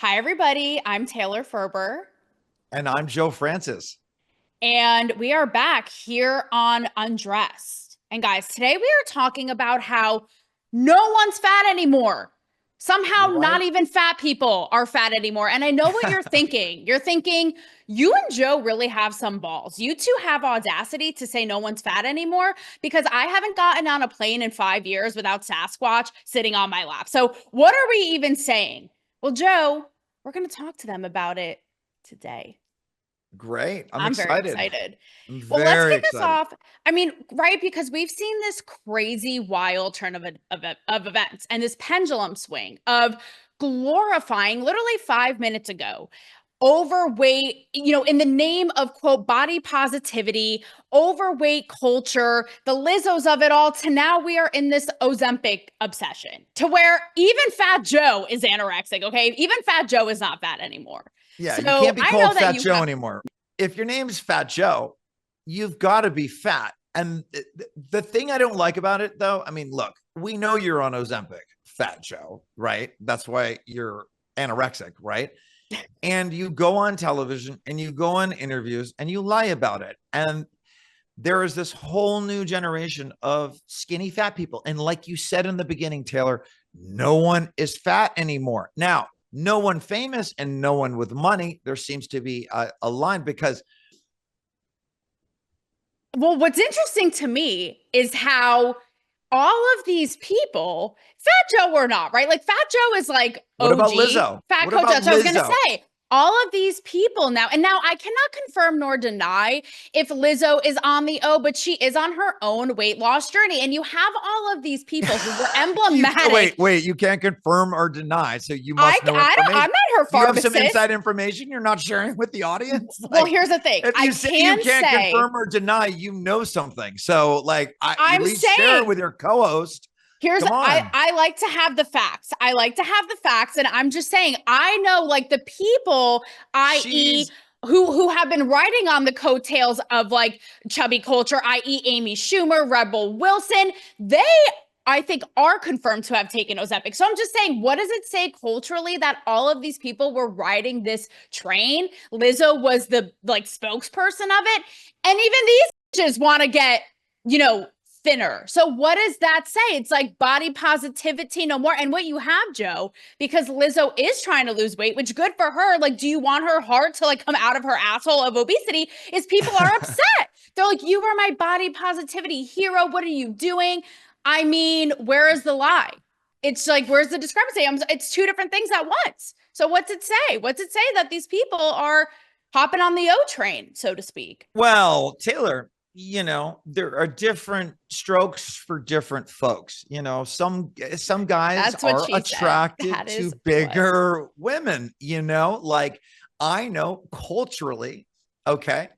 Hi, everybody. I'm Taylor Ferber, And I'm Joe Francis. and we are back here on Undressed. And guys, today we are talking about how no one's fat anymore. Somehow, You're not right. even fat people are fat anymore. And I know what you're thinking. You're thinking, you and Joe really have some balls. You two have audacity to say no one's fat anymore because I haven't gotten on a plane in 5 years without Sasquatch sitting on my lap. So, what are we even saying? Well, Joe, we're going to talk to them about it today. Great. I'm I'm very excited. excited. I'm Well, let's very kick this excited. off. I mean, right? Because we've seen this crazy, wild turn of events and this pendulum swing of glorifying literally 5 minutes ago overweight, in the name of quote body positivity, overweight culture, the Lizzos of it all, to now we are in this Ozempic obsession to where even Fat Joe is anorexic. Okay. Even Fat Joe is not fat anymore. Yeah, you So can't be I know called that Fat you Joe have. anymore. If your name's Fat Joe, you've got to be fat. And the thing I don't like about it, though, I mean, look, we know you're on Ozempic, Fat Joe, right? That's why you're anorexic, right? And you go on television and you go on interviews and you lie about it. And there is this whole new generation of skinny fat people. And like you said in the beginning, Taylor, no one is fat anymore. Now, no one famous and no one with money. There seems to be a line because Well, what's interesting to me is how all of these people, Fat Joe or not, right? Like Fat Joe is like what about OG, Lizzo? Fat What Coach. about So I was gonna Lizzo? say, all of these people now, and now I cannot confirm nor deny if Lizzo is on the O, but she is on her own weight loss journey. And you have all of these people who were You can't, emblematic. wait. You can't confirm or deny, so you I must know I don't information. I'm not her You have some pharmacist. inside information you're not sharing with the audience. Well, Like, here's the thing. if I you say you can can't say confirm or deny, you know something. So, like, at I'm least share it saying with your co-host. here's Come on. I like to have the facts. I like to have the facts, and I'm just saying I know like the people, i.e., She's who have been riding on the coattails of like chubby culture, i.e., Amy Schumer, Rebel Wilson. They I think are confirmed to have taken Ozempic. So I'm just saying, what does it say culturally that all of these people were riding this train? Lizzo was the like spokesperson of it, and even these bitches want to get you know thinner. So what does that say? It's like body positivity no more. And what you have, Joe, because Lizzo is trying to lose weight, which good for her. Like, do you want her heart to like come out of her asshole of obesity? Is people are upset. They're like, you are my body positivity hero. What are you doing? I mean, where is the lie? It's like, where's the discrepancy? It's two different things at once. So what's it say? What's it say that these people are hopping on the O train, so to speak? well, Taylor. There are different strokes for different folks. Some guys That's what are she said. attracted That is to what. bigger women. Like I know culturally. Okay,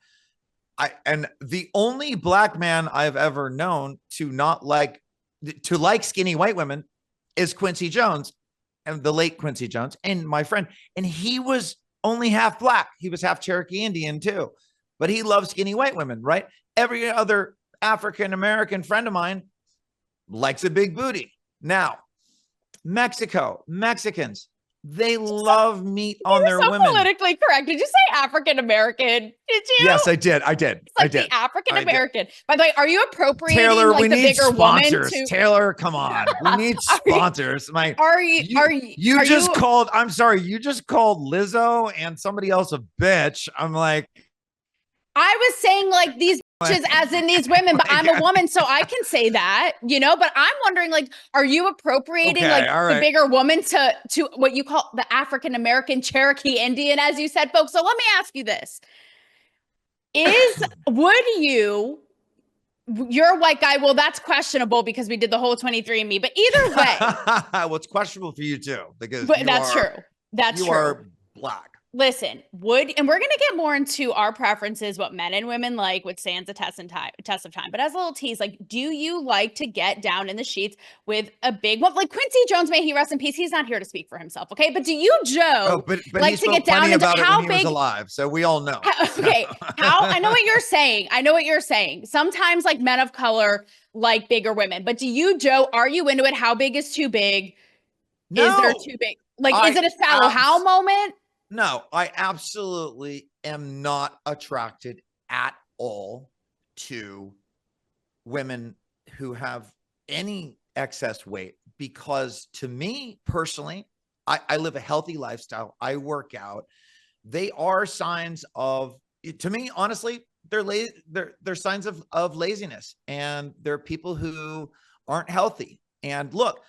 and the only black man I've ever known to like skinny white women is Quincy Jones, and the late Quincy Jones, and my friend, and he was only half black. He was half Cherokee Indian too, but he loved skinny white women, right? Every other African American friend of mine likes a big booty. Now, Mexicans, they love meat You on were their so women. politically correct. Did you say African American? Did you? Yes, I did. I did. It's I like the did. African I did. American. By the way, are you appropriating Taylor, we like the need bigger woman sponsors. to? Taylor, come on. We need are you? sponsors. My Are you? you Are you? you Are just you? called, I'm sorry, you just called Lizzo and somebody else a bitch. I'm I was saying like these bitches, as in these women, but like I'm a woman, so I can say that. But I'm wondering, like, are you appropriating okay, like all the right. bigger woman to what you call the African American Cherokee Indian, as you said, folks? So let me ask you this: Is would you? You're a white guy. Well, that's questionable because we did the whole 23andMe. But either way, Well, it's questionable for you too, because but that's true. That's you true. are black. Listen, and we're gonna get more into our preferences, what men and women like, which stands a test of time. But as a little tease, like, do you like to get down in the sheets with a big one? Like Quincy Jones, may he rest in peace. He's not here to speak for himself, okay? But do you, Oh, Joe, but he like to get spoke down plenty into about it when how he was big? alive, so we all know. Okay, how I know what you're saying. I know what you're saying. Sometimes like men of color like bigger women, but do you, Joe, are you into it? How big is too big? Is there No, too big? Like, is I it a shallow how abs moment? no, I absolutely am not attracted at all to women who have any excess weight because to me personally, I live a healthy lifestyle. I work out. They are signs of, to me, honestly, they're signs of laziness, and they're people who aren't healthy. And look,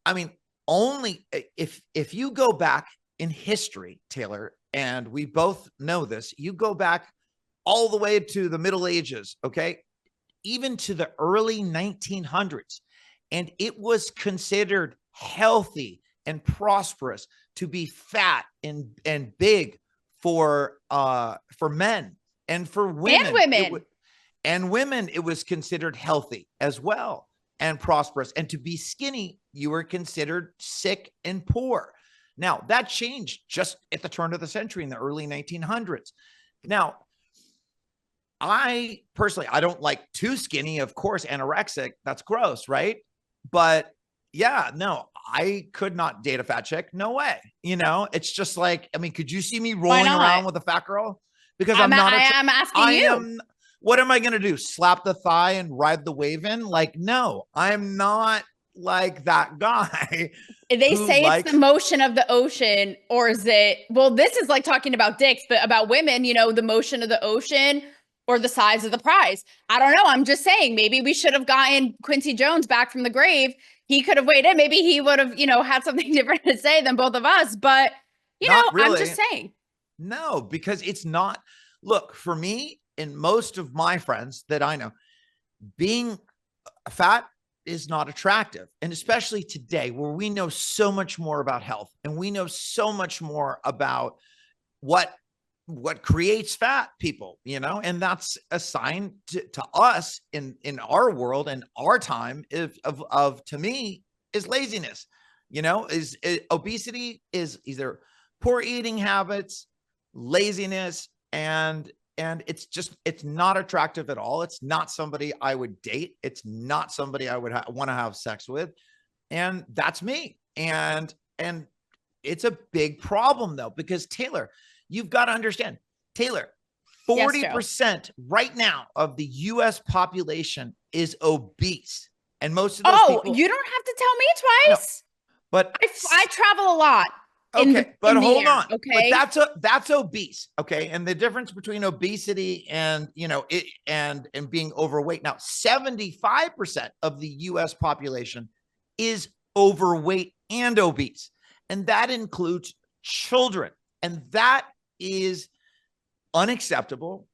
I mean, only if you go back in history, Taylor, and we both know this, you go back all the way to the Middle Ages, okay, even to the early 1900s, and it was considered healthy and prosperous to be fat and big for men, and for And women women. it was considered healthy as well and prosperous, and to be skinny you were considered sick and poor. Now that changed just at the turn of the century in the early 1900s. Now I personally, I don't like too skinny, of course, anorexic. That's gross, right? But yeah, no, I could not date a fat chick. No way. You know, it's just like, I mean, could you see me Why rolling not? around with a fat girl? Because I'm not, I am asking I you. am, what am I going to do? Slap the thigh and ride the wave in? Like, no, I'm not like that guy They who say it's the likes, motion of the ocean, or is it, well, this is like talking about dicks, but about women, the motion of the ocean or the size of the prize. I don't know. I'm just saying, maybe we should have gotten Quincy Jones back from the grave. He could have weighed in. Maybe he would have, had something different to say than both of us. But, not I'm really. just saying. No, because it's not. Look, for me and most of my friends that I know, being fat is not attractive. And especially today, where we know so much more about health and we know so much more about what creates fat people, and that's a sign to us in our world and our time of to me is laziness. Obesity is either poor eating habits, laziness, and it's not attractive at all. It's not somebody I would date. It's not somebody I would want to have sex with. And that's me. And it's a big problem though, because Taylor, you've got to understand, Taylor, Yes, Joe. 40% right now of the US population is obese. And most of those people, you don't have to tell me no, twice. but I travel a lot okay, but in the hold air, on. But okay? that's obese, okay? And the difference between obesity and, and being overweight. Now, 75% of the US population is overweight and obese. And that includes children. And that is unacceptable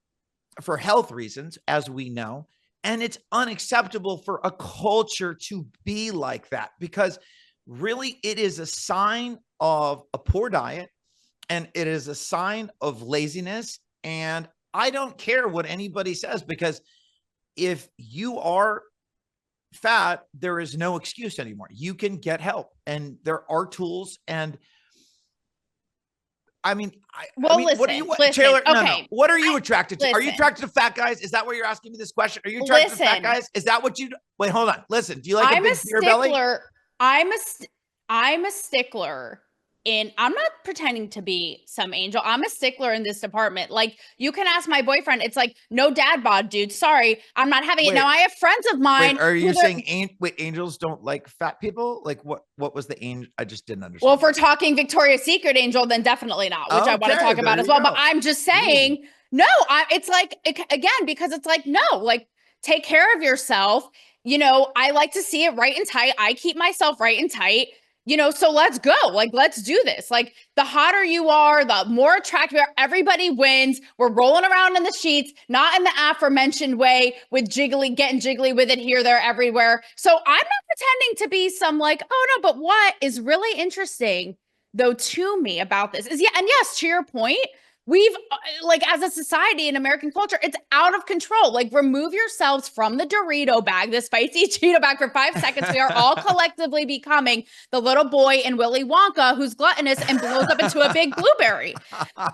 for health reasons, as we know. And it's unacceptable for a culture to be like that, because really it is a sign of a poor diet, and it is a sign of laziness. And I don't care what anybody says, because if you are fat, there is no excuse anymore. You can get help, and there are tools. And I mean, Listen, what are you, listen, Taylor? No, okay. What are you attracted to? Listen. Are you attracted to fat guys? Is that why you're asking me this question? Are you attracted to fat guys? Is that what you? Wait, hold on. Listen, do you like a big beer belly? I'm a stickler in, I'm not pretending to be some angel. I'm a stickler in this department. Like, you can ask my boyfriend. It's like, no dad bod, dude. Sorry, I'm not having it. Now, I have friends of mine. Wait, are you saying angels don't like fat people? Like, what was the angel? I just didn't understand. Well, if we're talking Victoria's Secret angel, then definitely not, which I want to talk about as well. But I'm just saying, no, it's like, again, because it's like, no, like, take care of yourself. I like to see it right and tight. I keep myself right and tight. So let's go. Like, let's do this. Like, the hotter you are, the more attractive you are. Everybody wins. We're rolling around in the sheets, not in the aforementioned way with getting jiggly with it here, there, everywhere. So I'm not pretending to be some like, oh no, but what is really interesting though to me about this is, yeah, and yes, to your point, we've like as a society in American culture, it's out of control. Like remove yourselves from the Dorito bag, the spicy Cheeto bag for 5 seconds. We are all collectively becoming the little boy in Willy Wonka who's gluttonous and blows up into a big blueberry. But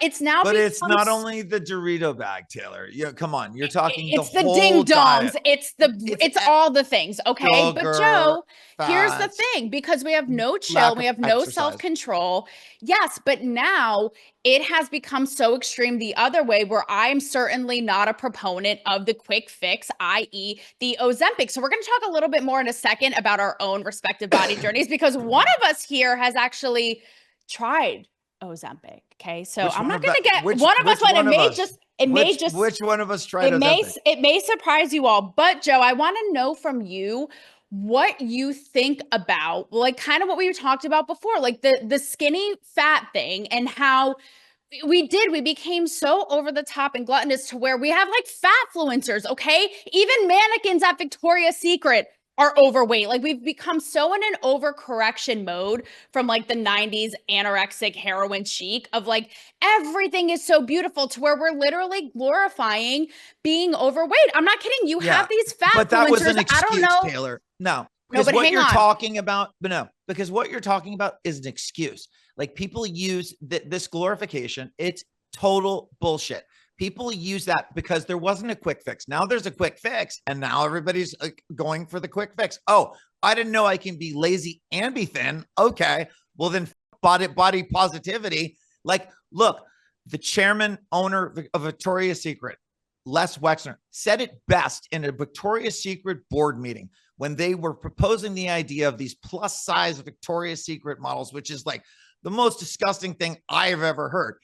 it's now. But it's not only the Dorito bag, Taylor. Yeah, come on. You're talking it's the the whole ding dongs. diet. It's all the things. Okay. Sugar, But Joe, here's the fats, thing, because we have no chill, lack we of have no exercise. self-control. Yes, but now it has become so extreme the other way, where I'm certainly not a proponent of the quick fix, i.e. the Ozempic. So we're going to talk a little bit more in a second about our own respective body journeys, because one of us here has actually tried Ozempic. Okay. So I'm not going to get one of us, but which one of us tried Ozempic? It may surprise you all, but Joe, I want to know from you what you think about, like, kind of what we talked about before, like the skinny fat thing, and how we became so over the top and gluttonous to where we have like fat influencers. Okay. Even mannequins at Victoria's Secret are overweight. Like we've become so in an overcorrection mode from like the 90s anorexic heroin chic of like everything is so beautiful, to where we're literally glorifying being overweight. I'm not kidding. You have these fat but that influencers. Was an excuse, I don't know, Taylor. No, because but what you're on. talking about, but no, because what you're talking about is an excuse. Like people use this glorification. It's total bullshit. People use that because there wasn't a quick fix. Now there's a quick fix, and now everybody's going for the quick fix. Oh, I didn't know I can be lazy and be thin. Okay, well then body positivity. Like, look, the chairman owner of Victoria's Secret, Les Wexner, said it best in a Victoria's Secret board meeting when they were proposing the idea of these plus size Victoria's Secret models, which is like the most disgusting thing I've ever heard.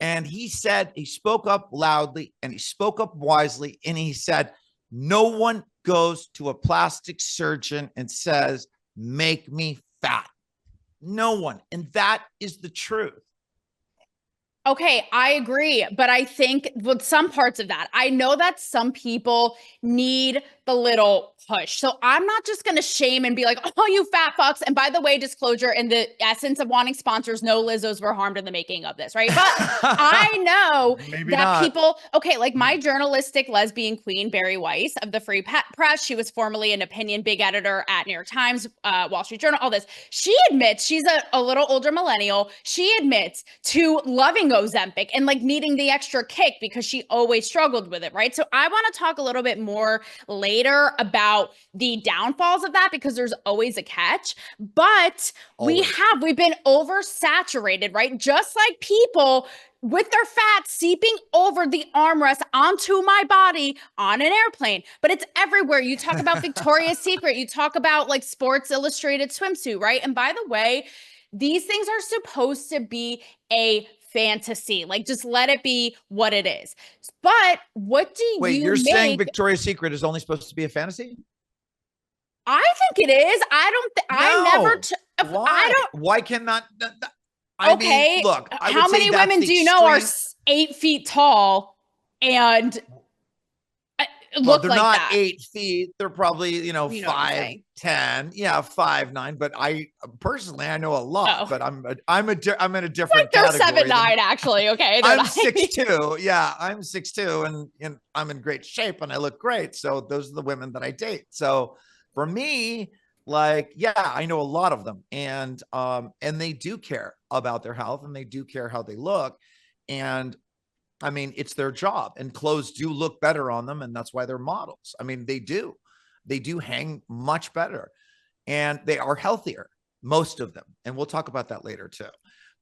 And he said, he spoke up loudly and he spoke up wisely. And he said, no one goes to a plastic surgeon and says, make me fat. No one. And that is the truth. Okay, I agree. But I think with some parts of that, I know that some people need the little push. So I'm not just going to shame and be like, oh, you fat fucks. And by the way, disclosure, in the essence of wanting sponsors, no Lizzos were harmed in the making of this, right? But I know that people, okay, like my journalistic lesbian queen, Barry Weiss of the Free Press, she was formerly an opinion big editor at New York Times, Wall Street Journal, all this. She admits, she's a little older millennial. She admits to loving Ozempic and like needing the extra kick because she always struggled with it, right? So I want to talk a little bit more later about the downfalls of that, because there's always a catch. But we've been oversaturated, right? Just like people with their fat seeping over the armrest onto my body on an airplane. But it's everywhere. You talk about Victoria's Secret, you talk about like Sports Illustrated swimsuit, right? And by the way, these things are supposed to be a fantasy. Like, just let it be what it is. But what do Wait, you're saying Victoria's Secret is only supposed to be a fantasy? I think it is. Why cannot? I mean, look, how many women do you know are 8 feet tall and look they're like not that? 8 feet. They're probably, 5'10". Yeah, 5'9". But I personally, I know a lot. But I'm in a different. They're 7'9", actually. Okay, I'm 6'2". Yeah, I'm 6'2", and I'm in great shape and I look great. So those are the women that I date. So for me, like, yeah, I know a lot of them, and they do care about their health and they do care how they look, and I mean, it's their job, and clothes do look better on them. And that's why they're models. I mean, they do hang much better, and they are healthier, most of them. And we'll talk about that later too.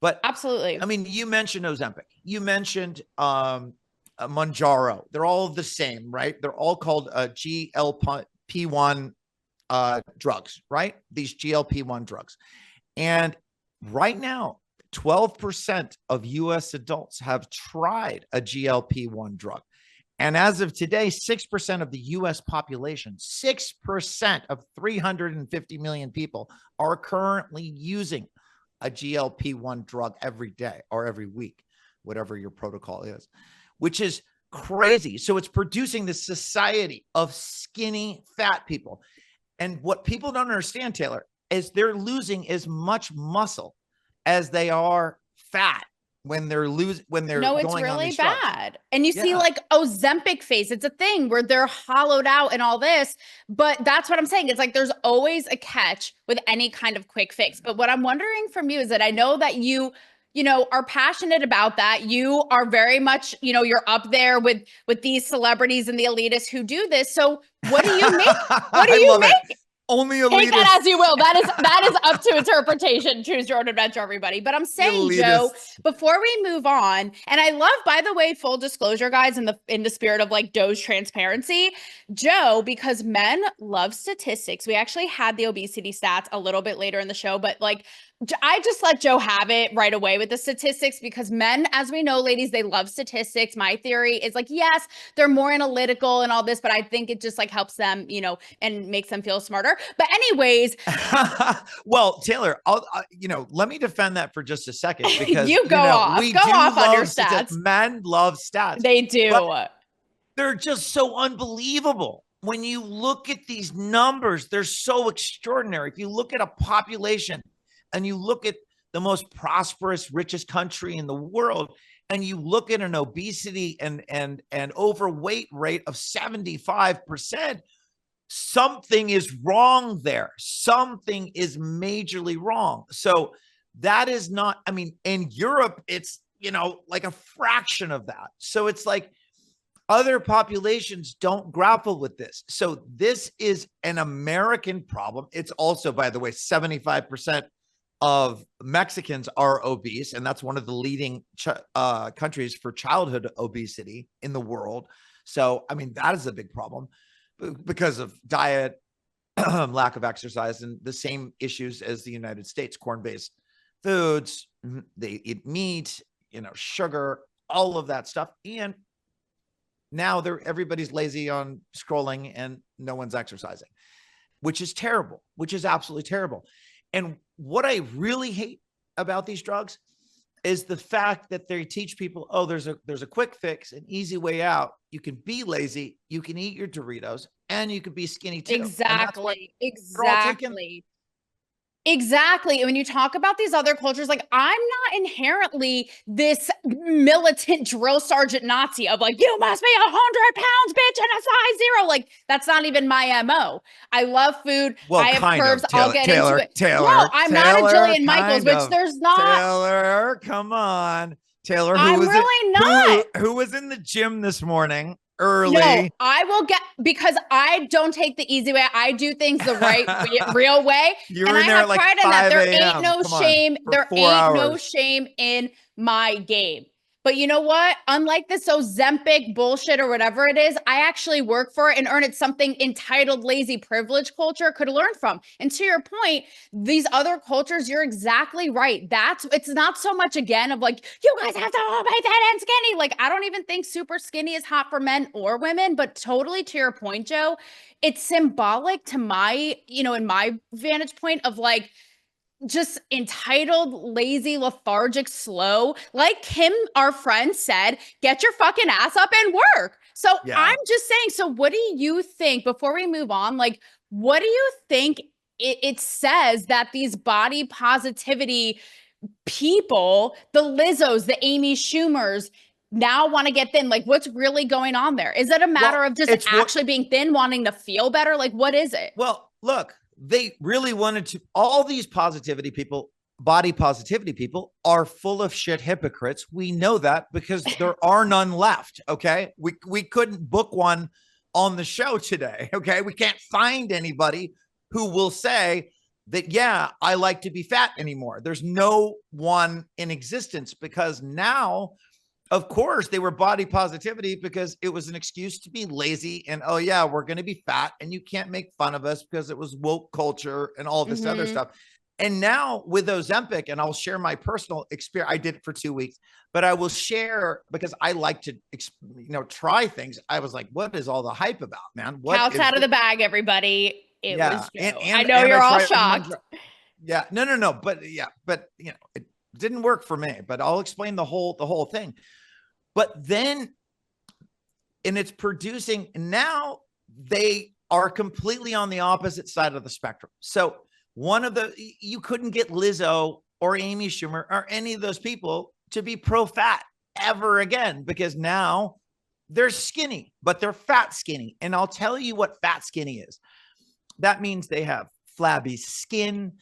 But absolutely. I mean, you mentioned Ozempic, you mentioned Mounjaro. They're all the same, right? They're all called GLP-1 drugs, right? These GLP-1 drugs. And right now, 12% of US adults have tried a GLP-1 drug. And as of today, 6% of the US population, 6% of 350 million people are currently using a GLP-1 drug every day or every week, whatever your protocol is, which is crazy. So it's producing this society of skinny fat people. And what people don't understand, Taylor, is they're losing as much muscle as they are fat. when they're No, it's going on really these drugs. bad. And you see Yeah. like Ozempic face. It's a thing where they're hollowed out and all this. But that's what I'm saying. It's like there's always a catch with any kind of quick fix. But what I'm wondering from you is that I know that you know, are passionate about that. You are very much, you know, you're up there with these celebrities and the elitists who do this. So what do you make? What do I you love make? it. Only Take elitists. that as you will. That is up to interpretation. Choose your own adventure, everybody. But I'm saying, Joe, before we move on, and I love, by the way, full disclosure, guys, in the spirit of like Doe's transparency, Joe, because men love statistics. We actually had the obesity stats a little bit later in the show, but like I just let Joe have it right away with the statistics because men, as we know, ladies, they love statistics. My theory is like, yes, they're more analytical and all this, but I think it just like helps them, you know, and makes them feel smarter. But anyways, well, Taylor, you know, let me defend that for just a second because you go off. we go do off love on your stats. Men love stats. They do. They're just so unbelievable. When you look at these numbers, they're so extraordinary. If you look at a population and you look at the most prosperous, richest country in the world, and you look at an obesity and overweight rate of 75%, something is wrong there. Something is majorly wrong. So that is not, I mean, in Europe, it's, you know, like a fraction of that. So it's like other populations don't grapple with this. So this is an American problem. It's also, by the way, 75% of Mexicans are obese, and that's one of the leading countries for childhood obesity in the world. So, I mean, that is a big problem because of diet, lack of exercise, and the same issues as the United States. Corn-based foods, they eat meat, you know, sugar, all of that stuff. And now everybody's lazy on scrolling and no one's exercising, which is terrible, which is absolutely terrible. And what I really hate about these drugs is the fact that they teach people, oh, there's a quick fix, an easy way out. You can be lazy, you can eat your Doritos, and you can be skinny too. Exactly. Exactly. And when you talk about these other cultures, like I'm not inherently this militant drill sergeant Nazi of like, you must be 100 pounds, bitch, and a size 0. Like that's not even my MO. I love food. Well, I have curves. I'll get into it. Taylor, no, I'm not a Jillian Michaels, which there's not. Taylor, come on. Taylor, I'm really not. Who was in the gym this morning? Early. No, I will get, because I don't take the easy way. I do things the right, real way. You're and in I there have like pride in that. There ain't no shame. There ain't no shame in my game. But you know what? Unlike this Ozempic bullshit or whatever it is, I actually work for it and earn it. Something entitled lazy privilege culture could learn from. And to your point, these other cultures, you're exactly right. It's not so much again of like, you guys have to all be that and skinny. Like, I don't even think super skinny is hot for men or women, but totally to your point, Joe, it's symbolic to my, you know, in my vantage point of like, just entitled, lazy, lethargic, slow. Like Kim, our friend, said, get your fucking ass up and work. So yeah. I'm just saying, so what do you think, before we move on, like, what do you think it says that these body positivity people, the Lizzos, the Amy Schumers, now want to get thin? Like, what's really going on there? Is it a matter of just actually being thin, wanting to feel better? Like, what is it? Well, look, they really wanted to, all these positivity people, body positivity people are full of shit hypocrites. We know that because there are none left. Okay. We couldn't book one on the show today. Okay. We can't find anybody who will say that, yeah, I like to be fat anymore. There's no one in existence because now, of course, they were body positivity because it was an excuse to be lazy and, oh, yeah, we're going to be fat and you can't make fun of us because it was woke culture and all this other stuff. And now with Ozempic, and I'll share my personal experience. I did it for 2 weeks, but I will share because I like to, try things. I was like, what is all the hype about, man? Couch out of the bag, everybody. It was Joe. I know and you're all shocked. Yeah, no. But it didn't work for me, but I'll explain the whole thing. But then, and it's producing, now they are completely on the opposite side of the spectrum. So you couldn't get Lizzo or Amy Schumer or any of those people to be pro-fat ever again, because now they're skinny, but they're fat skinny. And I'll tell you what fat skinny is. That means they have flabby skin.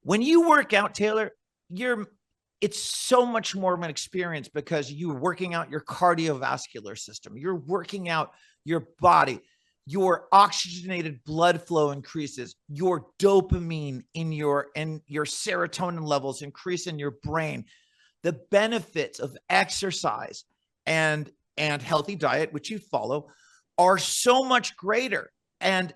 When you work out, Taylor, it's so much more of an experience because you're working out your cardiovascular system. You're working out your body. Your oxygenated blood flow increases. Your dopamine and your serotonin levels increase in your brain. The benefits of exercise and healthy diet, which you follow, are so much greater. And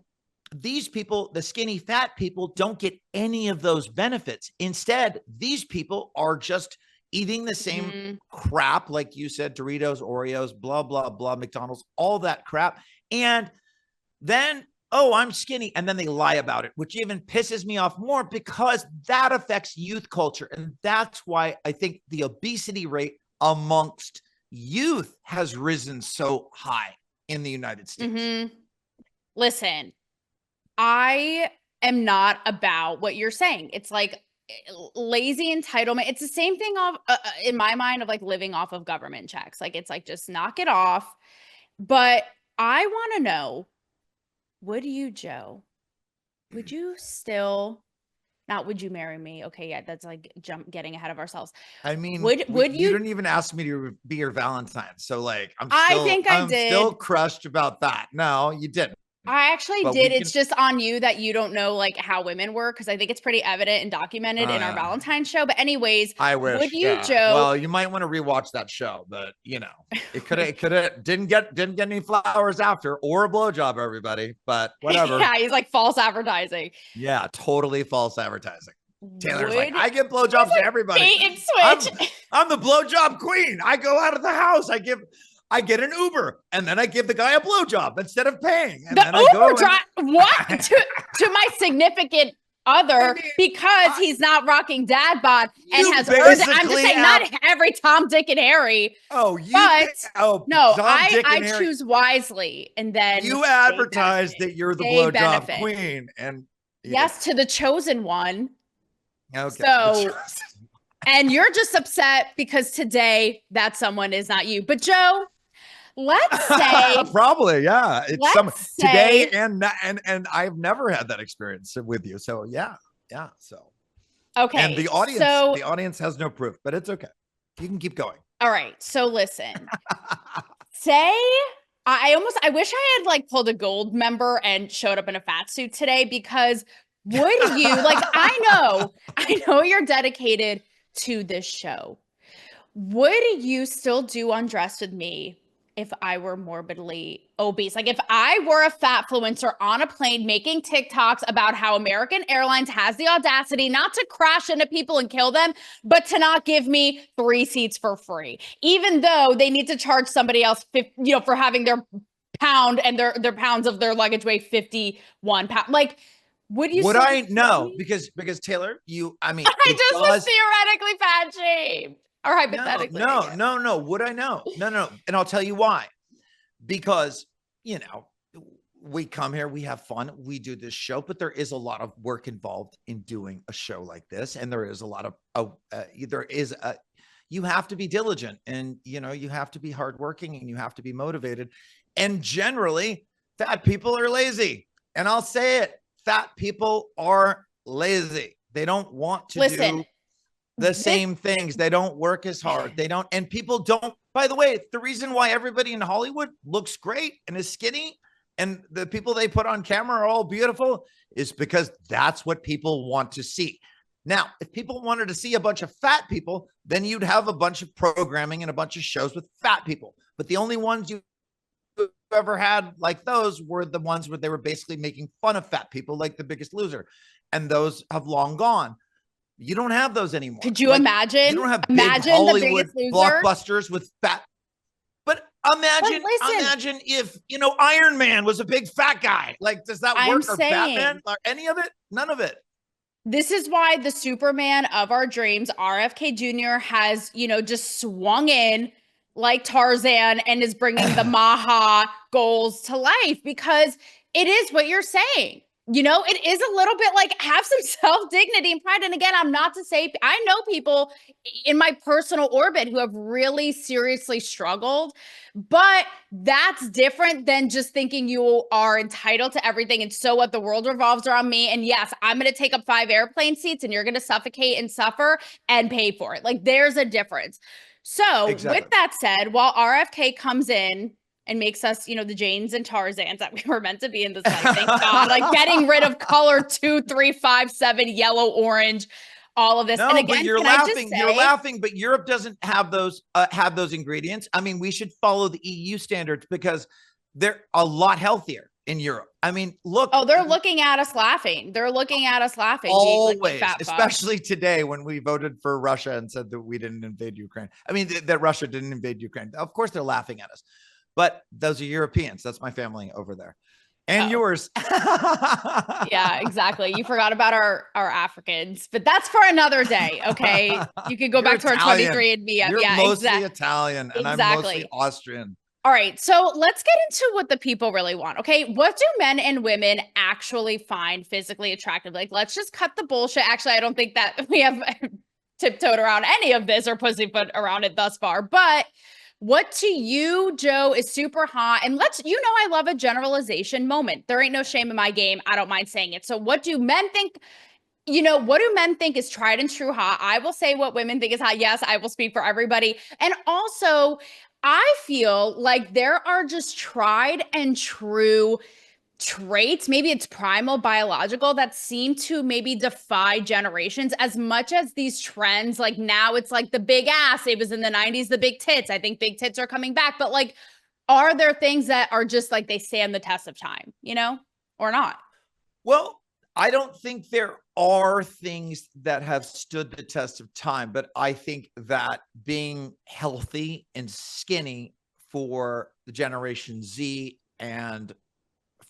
these people, the skinny fat people, don't get any of those benefits. Instead, these people are just eating the same crap, like you said, Doritos, Oreos, blah, blah, blah, McDonald's, all that crap. And then, oh, I'm skinny. And then they lie about it, which even pisses me off more because that affects youth culture. And that's why I think the obesity rate amongst youth has risen so high in the United States. Listen, I am not about what you're saying. It's like lazy entitlement. It's the same thing of in my mind of like living off of government checks. Like it's like just knock it off. But I want to know, would you, Joe? Would you still? Not would you marry me? Okay, yeah, that's like getting ahead of ourselves. I mean, would you? You didn't even ask me to be your Valentine, so like I'm did. Still crushed about that. No, you didn't. I actually did. It's just on you that you don't know like how women work, because I think it's pretty evident and documented in our Valentine's show. But anyways, I wish. Would you, Joe? Well, you might want to rewatch that show, but you know, it could have didn't get any flowers after or a blowjob, everybody. But whatever. Yeah, he's like false advertising. Yeah, totally false advertising. Taylor's like, I give blowjobs to everybody. Bait and switch. I'm the blowjob queen. I go out of the house. I get an Uber, and then I give the guy a blowjob instead of paying. And then Uber what to my significant other, because he's not rocking dad bod and has earned it. I'm just saying, not every Tom, Dick, and Harry. No, I choose wisely, and then you advertise that you're the blowjob queen, and yes, to the chosen one. Okay. So, and you're just upset because today that someone is not you, but Joe. Let's say probably, yeah. It's today, and I've never had that experience with you. So yeah. So okay. And the audience has no proof, but it's okay. You can keep going. All right. So listen. I wish I had like pulled a gold member and showed up in a fat suit today, because would you like I know you're dedicated to this show. Would you still do Undressed with me if I were morbidly obese? Like if I were a fatfluencer on a plane making TikToks about how American Airlines has the audacity not to crash into people and kill them, but to not give me 3 seats for free, even though they need to charge somebody else, for having their pound and their pounds of their luggage weigh 51 pounds. Like, would I know? Because Taylor, I just was theoretically fat shamed. Or hypothetically. No. Would I know? No. And I'll tell you why. Because, we come here, we have fun, we do this show, but there is a lot of work involved in doing a show like this. And there is a lot of, you have to be diligent, and, you have to be hardworking, and you have to be motivated. And generally, fat people are lazy. And I'll say it, fat people are lazy. They don't want to do the same things. They don't work as hard. And people don't, by the way, the reason why everybody in Hollywood looks great and is skinny, and the people they put on camera are all beautiful, is because that's what people want to see. Now, if people wanted to see a bunch of fat people, then you'd have a bunch of programming and a bunch of shows with fat people. But the only ones you ever had like those were the ones where they were basically making fun of fat people, like The Biggest Loser. And those have long gone. You don't have those anymore. Could you imagine? You don't have big Hollywood blockbusters with fat. But imagine if, Iron Man was a big fat guy. Like, does that work? Or Batman? Or any of it? None of it. This is why the Superman of our dreams, RFK Jr., has, just swung in like Tarzan and is bringing the Maha goals to life, because it is what you're saying. You know, it is a little bit like have some self-dignity and pride. And again, I'm not to say, I know people in my personal orbit who have really seriously struggled, but that's different than just thinking you are entitled to everything. And so what, the world revolves around me. And yes, I'm going to take up 5 airplane seats and you're going to suffocate and suffer and pay for it. Like there's a difference. So Exactly. with that said, while RFK comes in and makes us, you know, the Janes and Tarzans that we were meant to be in this life. Thank God. Like getting rid of color 2, 3, 5, 7, yellow, orange, all of this. No, And but again, you're can I just laughing. You're say, laughing, but Europe doesn't have those ingredients. I mean, we should follow the EU standards because they're a lot healthier in Europe. I mean, look. oh, they're looking at us laughing. They're looking at us laughing. Always, fat especially today when we voted for Russia and said that we didn't invade Ukraine. I mean, that Russia didn't invade Ukraine. Of course, they're laughing at us. But those are Europeans. That's my family over there. And yours. Yeah, exactly. You forgot about our Africans, but that's for another day. Okay. You can go back to Italian. our 23andMe. You're yeah, mostly Italian and I'm mostly Austrian. All right. So let's get into what the people really want. Okay. What do men and women actually find physically attractive? Like, let's just cut the bullshit. Actually, I don't think that we have tiptoed around any of this or pussyfoot around it thus far, but what to you, Joe, is super hot? And I love a generalization moment. There ain't no shame in my game. I don't mind saying it. So what do men think? What do men think is tried and true hot? I will say what women think is hot. Yes, I will speak for everybody. And also, I feel like there are just tried and true traits, maybe it's primal biological, that seem to maybe defy generations as much as these trends. Like now it's like the big ass. It was in the 90s, the big tits. I think big tits are coming back. But like, are there things that are just like they stand the test of time, or not? Well, I don't think there are things that have stood the test of time, but I think that being healthy and skinny for the Generation Z and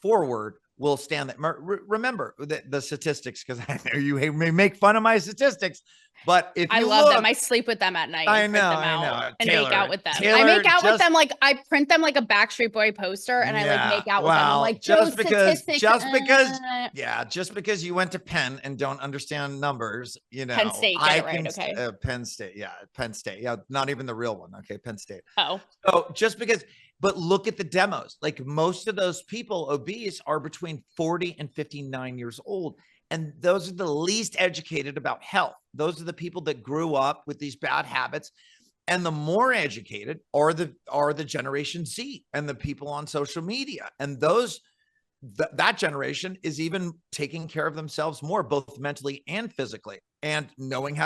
forward will stand that. Remember the statistics, because I know you may make fun of my statistics, but if you love them, I sleep with them at night. I know, and Taylor, make out with them. Taylor, I make out with them, like I print them like a Backstreet Boy poster, and I like make out with them. I'm like, just because you went to Penn and don't understand numbers, Penn State, get it right, okay? Penn State, yeah, not even the real one, okay, Penn State. Oh, so just because. But look at the demos. Like most of those people obese are between 40 and 59 years old. And those are the least educated about health. Those are the people that grew up with these bad habits. And the more educated are the Generation Z and the people on social media. And that generation is even taking care of themselves more, both mentally and physically, and knowing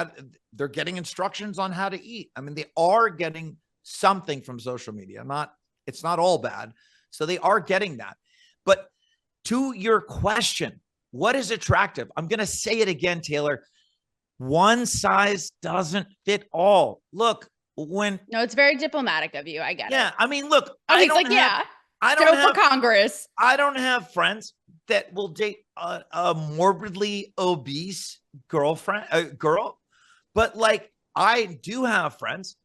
they're getting instructions on how to eat. I mean, they are getting something from social media. It's not all bad. So they are getting that. But to your question, what is attractive? I'm going to say it again, Taylor. One size doesn't fit all. Look, no, it's very diplomatic of you. I get it. Yeah. I mean, look, he's like, I don't have for Congress. I don't have friends that will date a morbidly obese girl, but like I do have friends,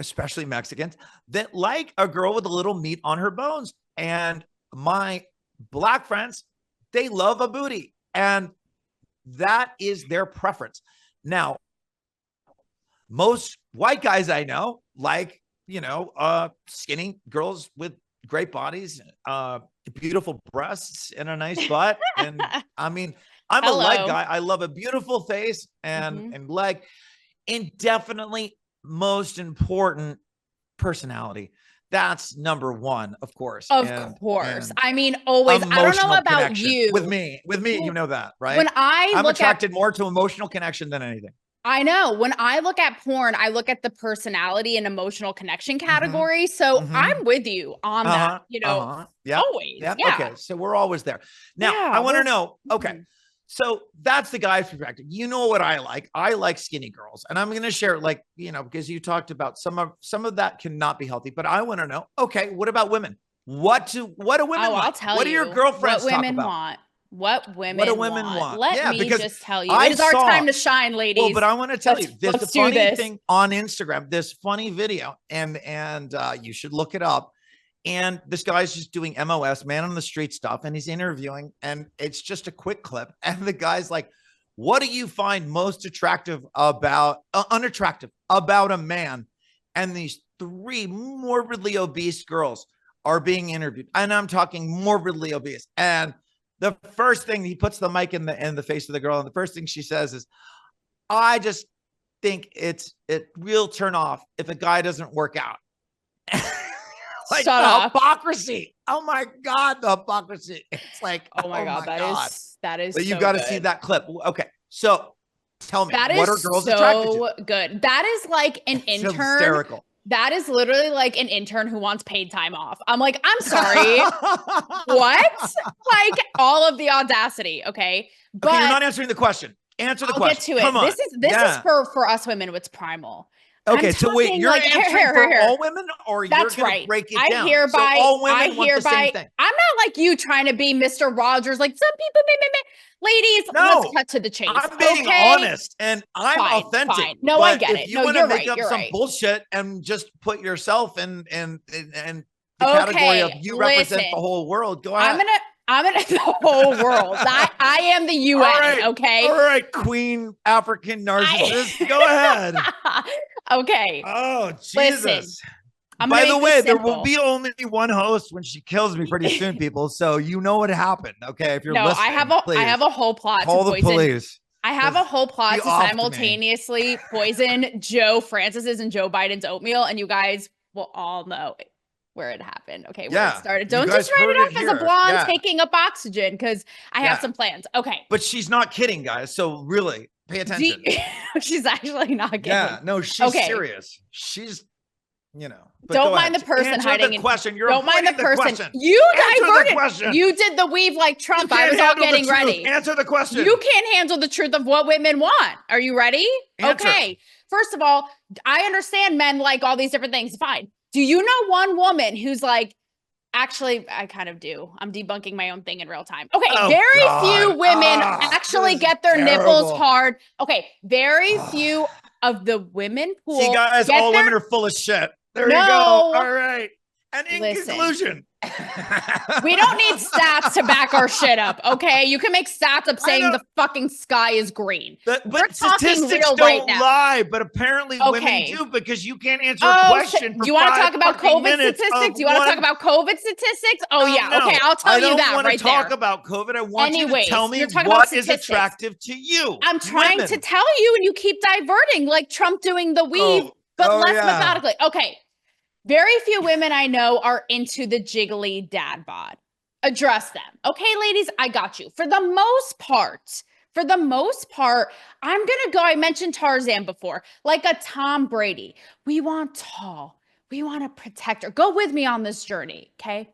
especially Mexicans, that like a girl with a little meat on her bones. And my Black friends, they love a booty. And that is their preference. Now, most white guys I know like, skinny girls with great bodies, beautiful breasts and a nice butt. And I mean, I'm a leg guy. I love a beautiful face and leg, and definitely most important, personality. That's number one, of course. Of course. I mean, always. I don't know about you. With me, you know that, right? When I'm attracted more to emotional connection than anything. I know. When I look at porn, I look at the personality and emotional connection category. So I'm with you on that, Yeah. Always. Yeah. Yeah. Okay. So we're always there. Now, I want to know, okay. So that's the guy's perspective. You know what I like? I like skinny girls. And I'm going to share, because you talked about some of that cannot be healthy, but I want to know, okay, what about women? What do women want? I'll tell you. What do your girlfriends what women talk about? want? What women want? Let me just tell you. It is our time to shine, ladies. Well, but I want to tell you, there's a funny thing on Instagram, this funny video, and you should look it up. And this guy's just doing MOS, man on the street stuff, and he's interviewing, and it's just a quick clip. And the guy's like, what do you find most attractive about, unattractive about a man? And these 3 morbidly obese girls are being interviewed. And I'm talking morbidly obese. And the first thing, he puts the mic in the face of the girl, and the first thing she says is, I just think it's real turn off if a guy doesn't work out. Like Shut the up. hypocrisy. Oh my God, the hypocrisy. It's like, Oh my God, that is But so you've got to good. see that clip. Okay, so tell me, That what is are girls attracted to? so good. That is like an It's intern. hysterical. That is literally like an intern who wants paid time off. I'm like, I'm sorry. What? Like all of the audacity. Okay. But Okay, you're not answering the question. Answer the I'll question. get to it. Come on. This is for us women. What's primal. Okay, I'm so wait, talking you're like, answering for all women, or That's you're going right. to break it I down? hereby, So all women I want the same hereby, thing. I'm not like you trying to be Mr. Rogers. Like some people, ladies, No, let's cut to the chase. I'm being okay? honest, and I'm Fine, authentic. fine. No, but I get if it. you No, want you're to make right. up You're some right. bullshit and just put yourself in the category of you represent the whole world, go ahead. I'm gonna the whole world. I am the UN. All right, okay. All right, Queen African narcissist. Go ahead. Okay. Oh, Jesus. Listen, By the way, there will be only one host when she kills me pretty soon, people. So you know what happened. Okay. If you're listening, I have a whole plot call to the poison. police. I have a whole plot to off to simultaneously poison Joe Francis's and Joe Biden's oatmeal, and you guys will all know where it happened. Okay, where it started. Don't just write it off as a blonde taking up oxygen, because I have some plans. Okay. But she's not kidding, guys. So really pay attention. She's actually not kidding. Yeah, no, she's serious. She's, but don't mind the person hiding the question. You're don't mind the person. You diverted. You did the weave like Trump. I was all getting ready. Answer the question. You can't handle the truth of what women want. Are you ready? Answer. Okay. First of all, I understand men like all these different things. Fine. Do you know one woman who's like, actually, I kind of do. I'm debunking my own thing in real time. Okay. Few women actually get their nipples hard. Okay. Very few of the women pool. See, guys, all women are full of shit. There you go. All right. And in conclusion, we don't need stats to back our shit up. Okay. You can make stats up saying the fucking sky is green. But statistics don't lie, but apparently women do, because you can't answer a question. Do you want to talk about COVID statistics? Do you want to talk about COVID statistics? Oh, yeah. No. Okay. I'll tell you that right there. I don't want to talk about COVID. I want you to tell me what is attractive to you. I'm trying to tell you, and you keep diverting like Trump doing the weave, but less methodically. Okay. Very few women I know are into the jiggly dad bod. Address them. Okay, ladies, I got you. For the most part, I'm going to go, I mentioned Tarzan before, like a Tom Brady. We want tall. We want a protector. Go with me on this journey, okay?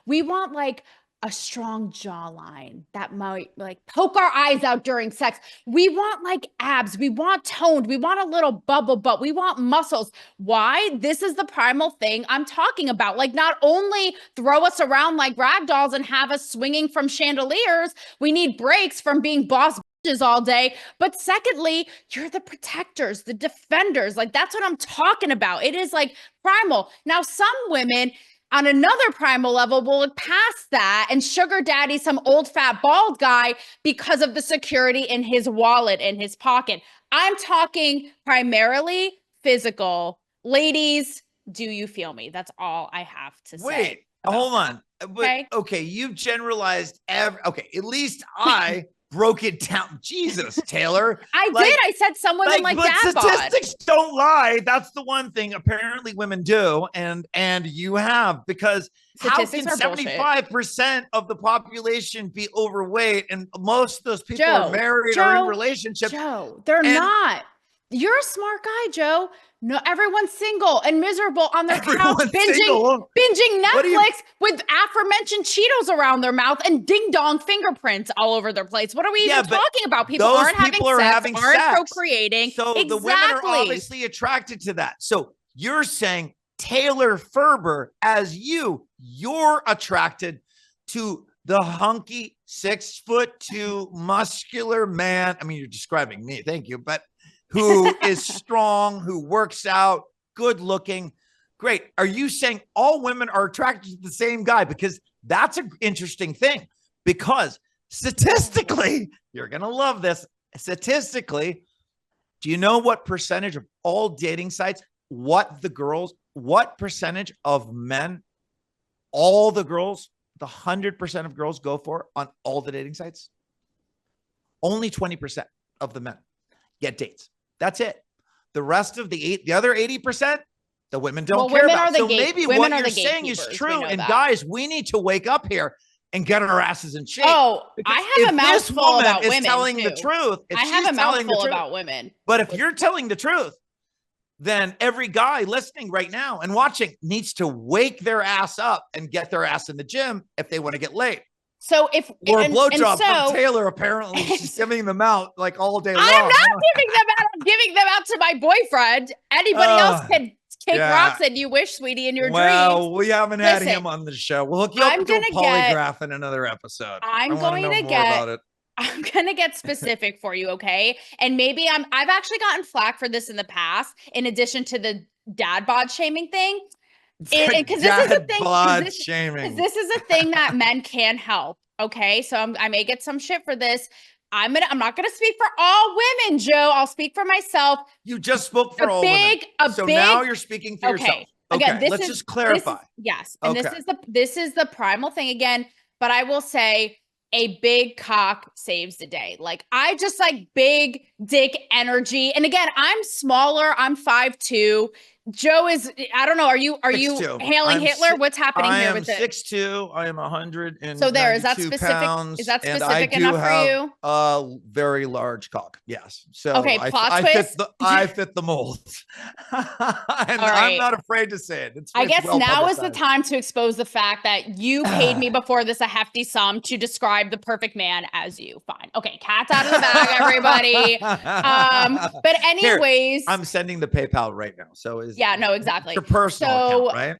We want like a strong jawline that might like poke our eyes out during sex. We want like abs. We want toned. We want a little bubble butt. We want muscles. Why? This is the primal thing I'm talking about. Like, not only throw us around like rag dolls and have us swinging from chandeliers, we need breaks from being boss bitches all day. But secondly, you're the protectors, the defenders. Like, that's what I'm talking about. It is like primal. Now, some women on another primal level will look past that and sugar daddy some old fat bald guy because of the security in his wallet and his pocket. I'm talking primarily physical. Ladies, do you feel me? That's all I have to say. Wait, hold on. But, okay, you've generalized okay, at least I broke it down. Jesus, Taylor. I did. I said some women like dad bod. Statistics don't lie. That's the one thing apparently women do, and you have, because statistics how can 75% of the population be overweight, and most of those people are married or in relationships? Joe, they're not. You're a smart guy, Joe. No, everyone's single and miserable on their couch, binging Netflix with aforementioned Cheetos around their mouth and ding-dong fingerprints all over their place. What are we even talking about? People aren't having sex, aren't procreating. So the women are obviously attracted to that. So you're saying Taylor Ferber, as you're attracted to the hunky 6'2" muscular man. I mean, you're describing me. Thank you. But who is strong, who works out, good looking, Great. Are you saying all women are attracted to the same guy? Because that's an interesting thing. Because statistically, you're going to love this. Statistically, do you know what percentage of all dating sites, what percentage of men, all the girls, the 100% of girls go for on all the dating sites? Only 20% of the men get dates. That's it. The rest of the other 80%, the women don't care about. So maybe what you're saying is true. And guys, we need to wake up here and get our asses in shape. Oh, I have a mouthful about women. Telling the truth. I have a mouthful about women. But if you're telling the truth, then every guy listening right now and watching needs to wake their ass up and get their ass in the gym if they want to get laid. So if or a blowjob from Taylor, apparently she's giving them out like all day long. I'm not giving them out. I'm giving them out to my boyfriend. Anybody else can kick rocks and you wish, sweetie, in your dreams. Well, we haven't had him on the show. We'll hook you up to a polygraph in another episode. I'm going to get specific for you, okay? And maybe I've actually gotten flack for this in the past, in addition to the dad bod shaming thing. Because this is a thing. This is a thing that men can help. Okay, so I may get some shit for this. I'm not gonna speak for all women, Joe. I'll speak for myself. You just spoke for all women. So now you're speaking for yourself. Okay, again, let's just clarify. Yes, and this is the primal thing again. But I will say, a big cock saves the day. Like, I just like big dick energy. And again, I'm smaller. I'm 5'2". Joe is, I don't know. Are you hailing Hitler? What's happening here with it? I am 6'2". I am 100. So there, is that specific? Pounds, is that specific enough for you? A very large cock. Yes. So okay, plot twist. I fit the mold. And I'm not afraid to say it. I guess now is the time to expose the fact that you paid me before this a hefty sum to describe the perfect man as you. Fine. Okay. Cat's out of the bag, everybody. But anyways. Here, I'm sending the PayPal right now. So yeah, no, exactly. Your personal account, right?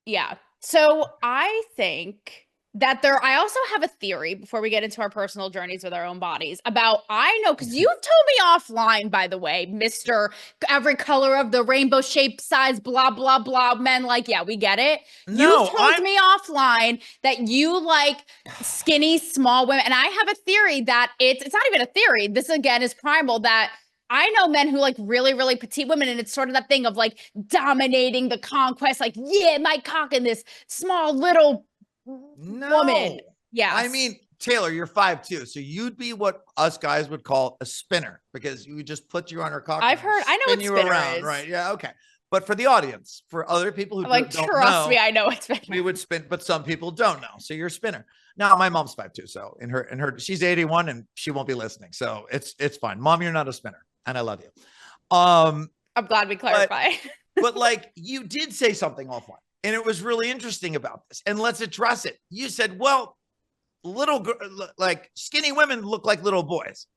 Yeah. So I think that I also have a theory before we get into our personal journeys with our own bodies I know, because you've told me offline, by the way, Mr. Every color of the rainbow, shape, size, blah, blah, blah. Men like, yeah, we get it. No, you've told me offline that you like skinny, small women. And I have a theory that it's not even a theory. This again is primal, that I know men who like really, really petite women, and it's sort of that thing of like dominating the conquest, like, yeah, my cock in this small little woman. Yeah. I mean, Taylor, you're 5'2", so you'd be what us guys would call a spinner, because you would just put you on her cock. I know what spinner is. Right? Yeah. Okay. But for the audience, for other people who don't trust me, I know what spinner. We would spin, but some people don't know. So you're a spinner. Now, my mom's 5'2", so in her, she's 81, and she won't be listening, so it's fine. Mom, you're not a spinner. And I love you. I'm glad we clarified. But like, you did say something offline, and it was really interesting about this. And let's address it. You said, well, like skinny women look like little boys.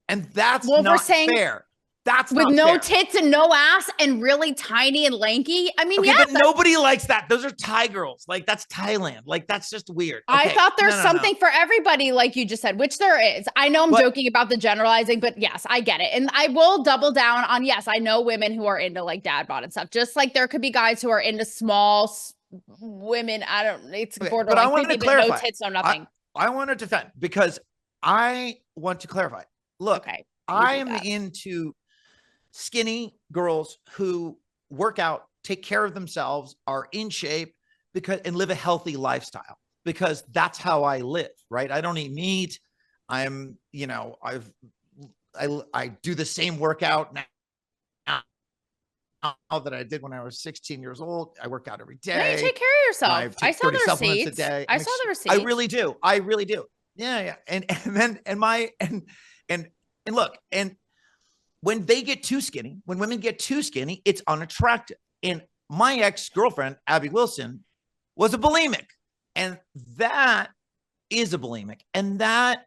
And that's not fair. That's with not no fair. Tits and no ass and really tiny and lanky. I mean, okay, but nobody likes that. Those are Thai girls. Like, that's Thailand. Like, that's just weird. Okay. I thought there's something for everybody, like you just said, which there is. I know I'm joking about the generalizing, but yes, I get it. And I will double down on, yes, I know women who are into like dad bod and stuff. Just like there could be guys who are into small women. It's borderline. But I wanted to clarify. No tits, no nothing. I want to defend, because I want to clarify. Look, I am into skinny girls who work out, take care of themselves, are in shape, and live a healthy lifestyle, because that's how I live, right? I don't eat meat. I do the same workout now that I did when I was 16 years old. I work out every day. No, you take care of yourself. I saw the receipts. I saw the receipts. I really do. Yeah. And look, when they get too skinny, when women get too skinny, it's unattractive. And my ex-girlfriend, Abby Wilson, was a bulimic. And that is a bulimic. And that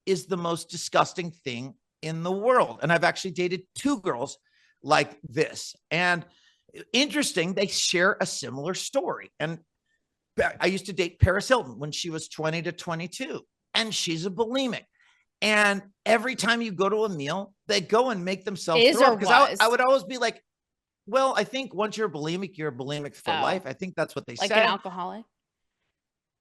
is the most disgusting thing in the world. And I've actually dated two girls like this. And interesting, they share a similar story. And I used to date Paris Hilton when she was 20 to 22. And she's a bulimic. And every time you go to a meal, they go and make themselves throw up. Because I would always be like, Well, I think once you're bulimic for life. I think that's what they like said. an alcoholic.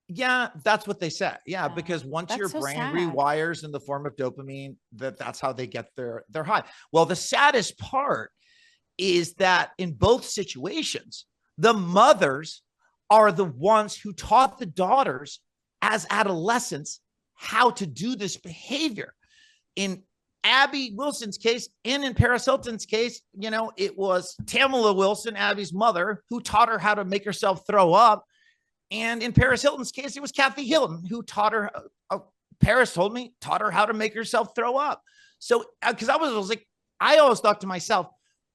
Yeah, that's what they said. Yeah, because once your so brain sad. rewires in the form of dopamine, that's how they get their high. Well, the saddest part is that in both situations, the mothers are the ones who taught the daughters as adolescents how to do this behavior. In Abby Wilson's case and in Paris Hilton's case, you know, it was Tamala Wilson, Abby's mother, who taught her how to make herself throw up. And in Paris Hilton's case, it was Kathy Hilton who taught her, Paris told me, taught her how to make herself throw up. So, because I was like, I always thought to myself,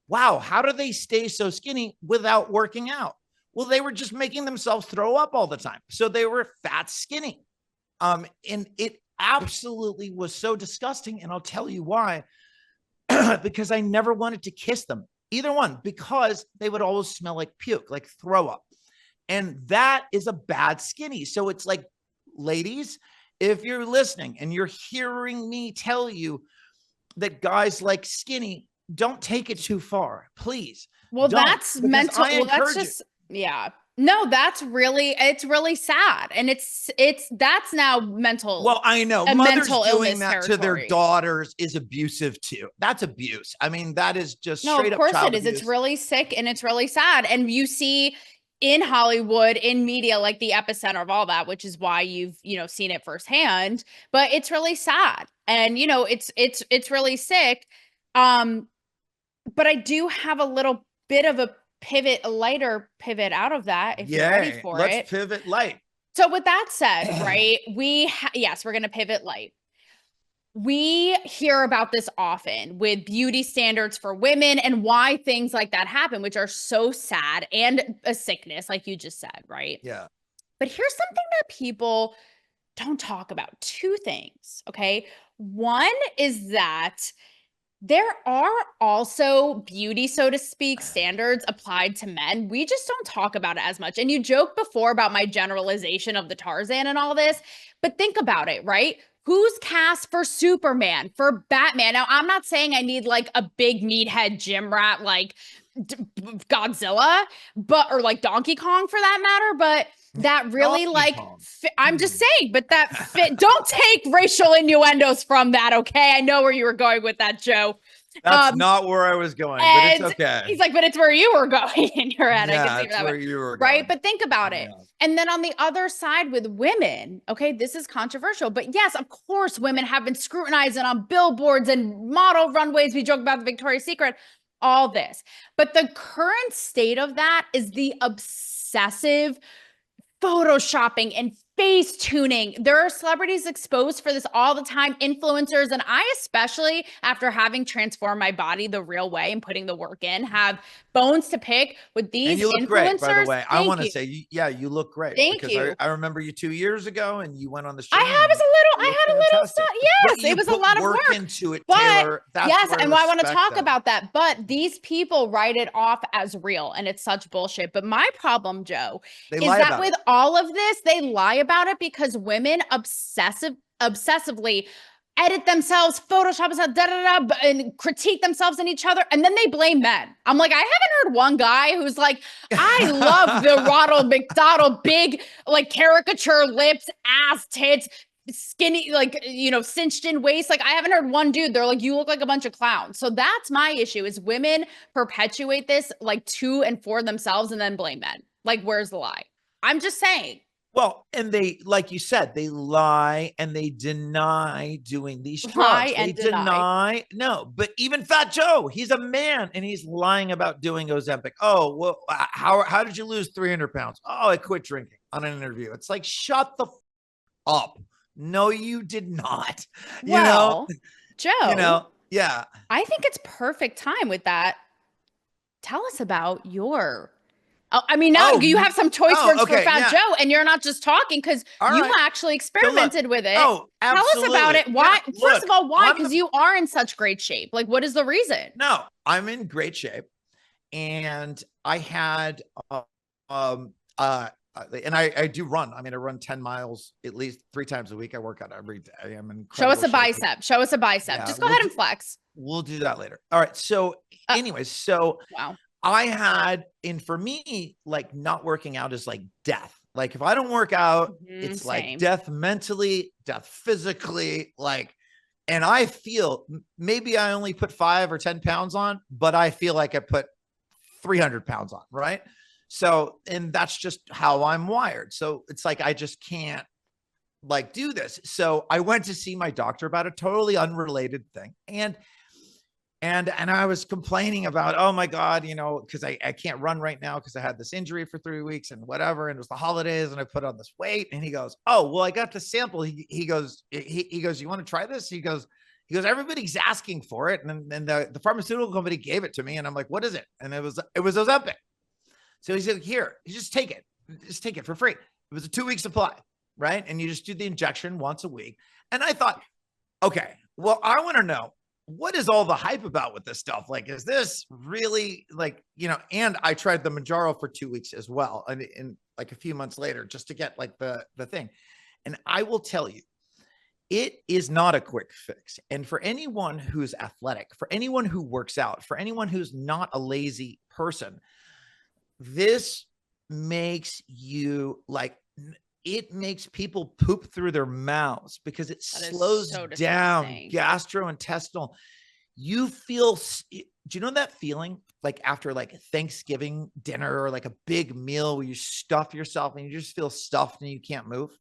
wow, how do they stay so skinny without working out? Well, they were just making themselves throw up all the time. So they were fat skinny. And it absolutely was so disgusting. And I'll tell you why, because I never wanted to kiss them, either one, because they would always smell like puke, like throw up. And that is a bad skinny. So it's like, ladies, if you're listening and you're hearing me tell you that guys like skinny, don't take it too far, please. Well, that's mental. Well, that's just, yeah. No, it's really sad. And that's now mental. Well, I know mothers doing that to their daughters is abusive too. That's abuse. I mean, that is just straight up child abuse. Of course it is. It's really sick and it's really sad. And you see in Hollywood, in media, like the epicenter of all that, which is why you've, seen it firsthand, but it's really sad. And, it's really sick. But I do have a little bit of a lighter pivot out of that. If you're ready for it. Let's pivot light. So with that said, right, yes, we're going to pivot light. We hear about this often with beauty standards for women and why things like that happen, which are so sad and a sickness, like you just said, right? Yeah. But here's something that people don't talk about. Two things, okay? One is that there are also beauty, so to speak, standards applied to men. We just don't talk about it as much. And you joked before about my generalization of the Tarzan and all this, but think about it, right? Who's cast for Superman, for Batman? Now, I'm not saying I need like a big meathead gym rat like Godzilla, or like Donkey Kong for that matter, but that really I'm just saying, but that fit. Don't take racial innuendos from that, okay? I know where you were going with that, Joe. That's not where I was going, but it's okay. He's like, but it's where you were going in your head. Yeah, I can see that's where you were going. Right? But think about it. And then on the other side with women, okay, this is controversial, but yes, of course, women have been scrutinized and on billboards and model runways. We joke about the Victoria's Secret, all this. But the current state of that is the obsessive photoshopping and face tuning. There are celebrities exposed for this all the time, influencers, and I especially, after having transformed my body the real way and putting the work in, have bones to pick with these influencers. And you look great, by the way. I want to say, you look great. Thank you. I remember you 2 years ago, and you went on the show. I had a little stuff. Yes, it was a lot of work into it, Taylor. But yes, and I want to talk about that. But these people write it off as real, and it's such bullshit. But my problem, Joe, is that with all of this, they lie about it because women obsessively edit themselves, Photoshop themselves, and critique themselves and each other, and then they blame men. I'm like, I haven't heard one guy who's like, I love the Ronald McDonald big, like caricature lips, ass, tits, skinny, like, cinched in waist. Like, I haven't heard one dude. They're like, you look like a bunch of clowns. So that's my issue is women perpetuate this like to and for themselves and then blame men. Like, where's the lie? I'm just saying. Well, and they, like you said, they lie and they deny doing these drugs. They deny. No, but even Fat Joe, he's a man and he's lying about doing Ozempic. Oh, well, how did you lose 300 pounds? Oh, I quit drinking on an interview. It's like, shut the up. No, you did not. Joe, yeah. I think it's perfect time with that. Tell us about your you have some choice words for Fat Joe, and you're not just talking because you actually experimented with it. Oh, absolutely. Tell us about it. Why? Yeah, first of all, why? Because you are in such great shape. Like, what is the reason? No, I'm in great shape, and I had, and I do run. I mean, I run 10 miles at least 3 times a week. I work out every day. I'm in. Show us a bicep. Yeah, just go ahead and flex. We'll do that later. All right. So, anyways, wow. and for me, like not working out is like death. Like if I don't work out, it's like death mentally, death physically, like, and I feel maybe I only put 5 or 10 pounds on, but I feel like I put 300 pounds on. Right. So, and that's just how I'm wired. So it's like, I just can't like do this. So I went to see my doctor about a totally unrelated thing. And I was complaining about, oh my God, you know, because I can't run right now because I had this injury for 3 weeks and whatever. And it was the holidays and I put on this weight. And he goes, oh, well, I got the sample. He goes, you want to try this? He goes, everybody's asking for it. And then the pharmaceutical company gave it to me. And I'm like, what is it? And it was Ozempic. So he said, here, you just take it for free. It was a 2-week supply, right? And you just do the injection once a week. And I thought, okay, well, I want to know, what is all the hype about with this stuff? Like, is this really like, you know, and I tried the Manjaro for 2 weeks as well. And like a few months later, just to get like the thing. And I will tell you, it is not a quick fix. And for anyone who's athletic, for anyone who works out, for anyone who's not a lazy person, this makes you like, it makes people poop through their mouths because it slows down gastrointestinal. You feel, do you know that feeling like after like Thanksgiving dinner or like a big meal where you stuff yourself and you just feel stuffed and you can't move?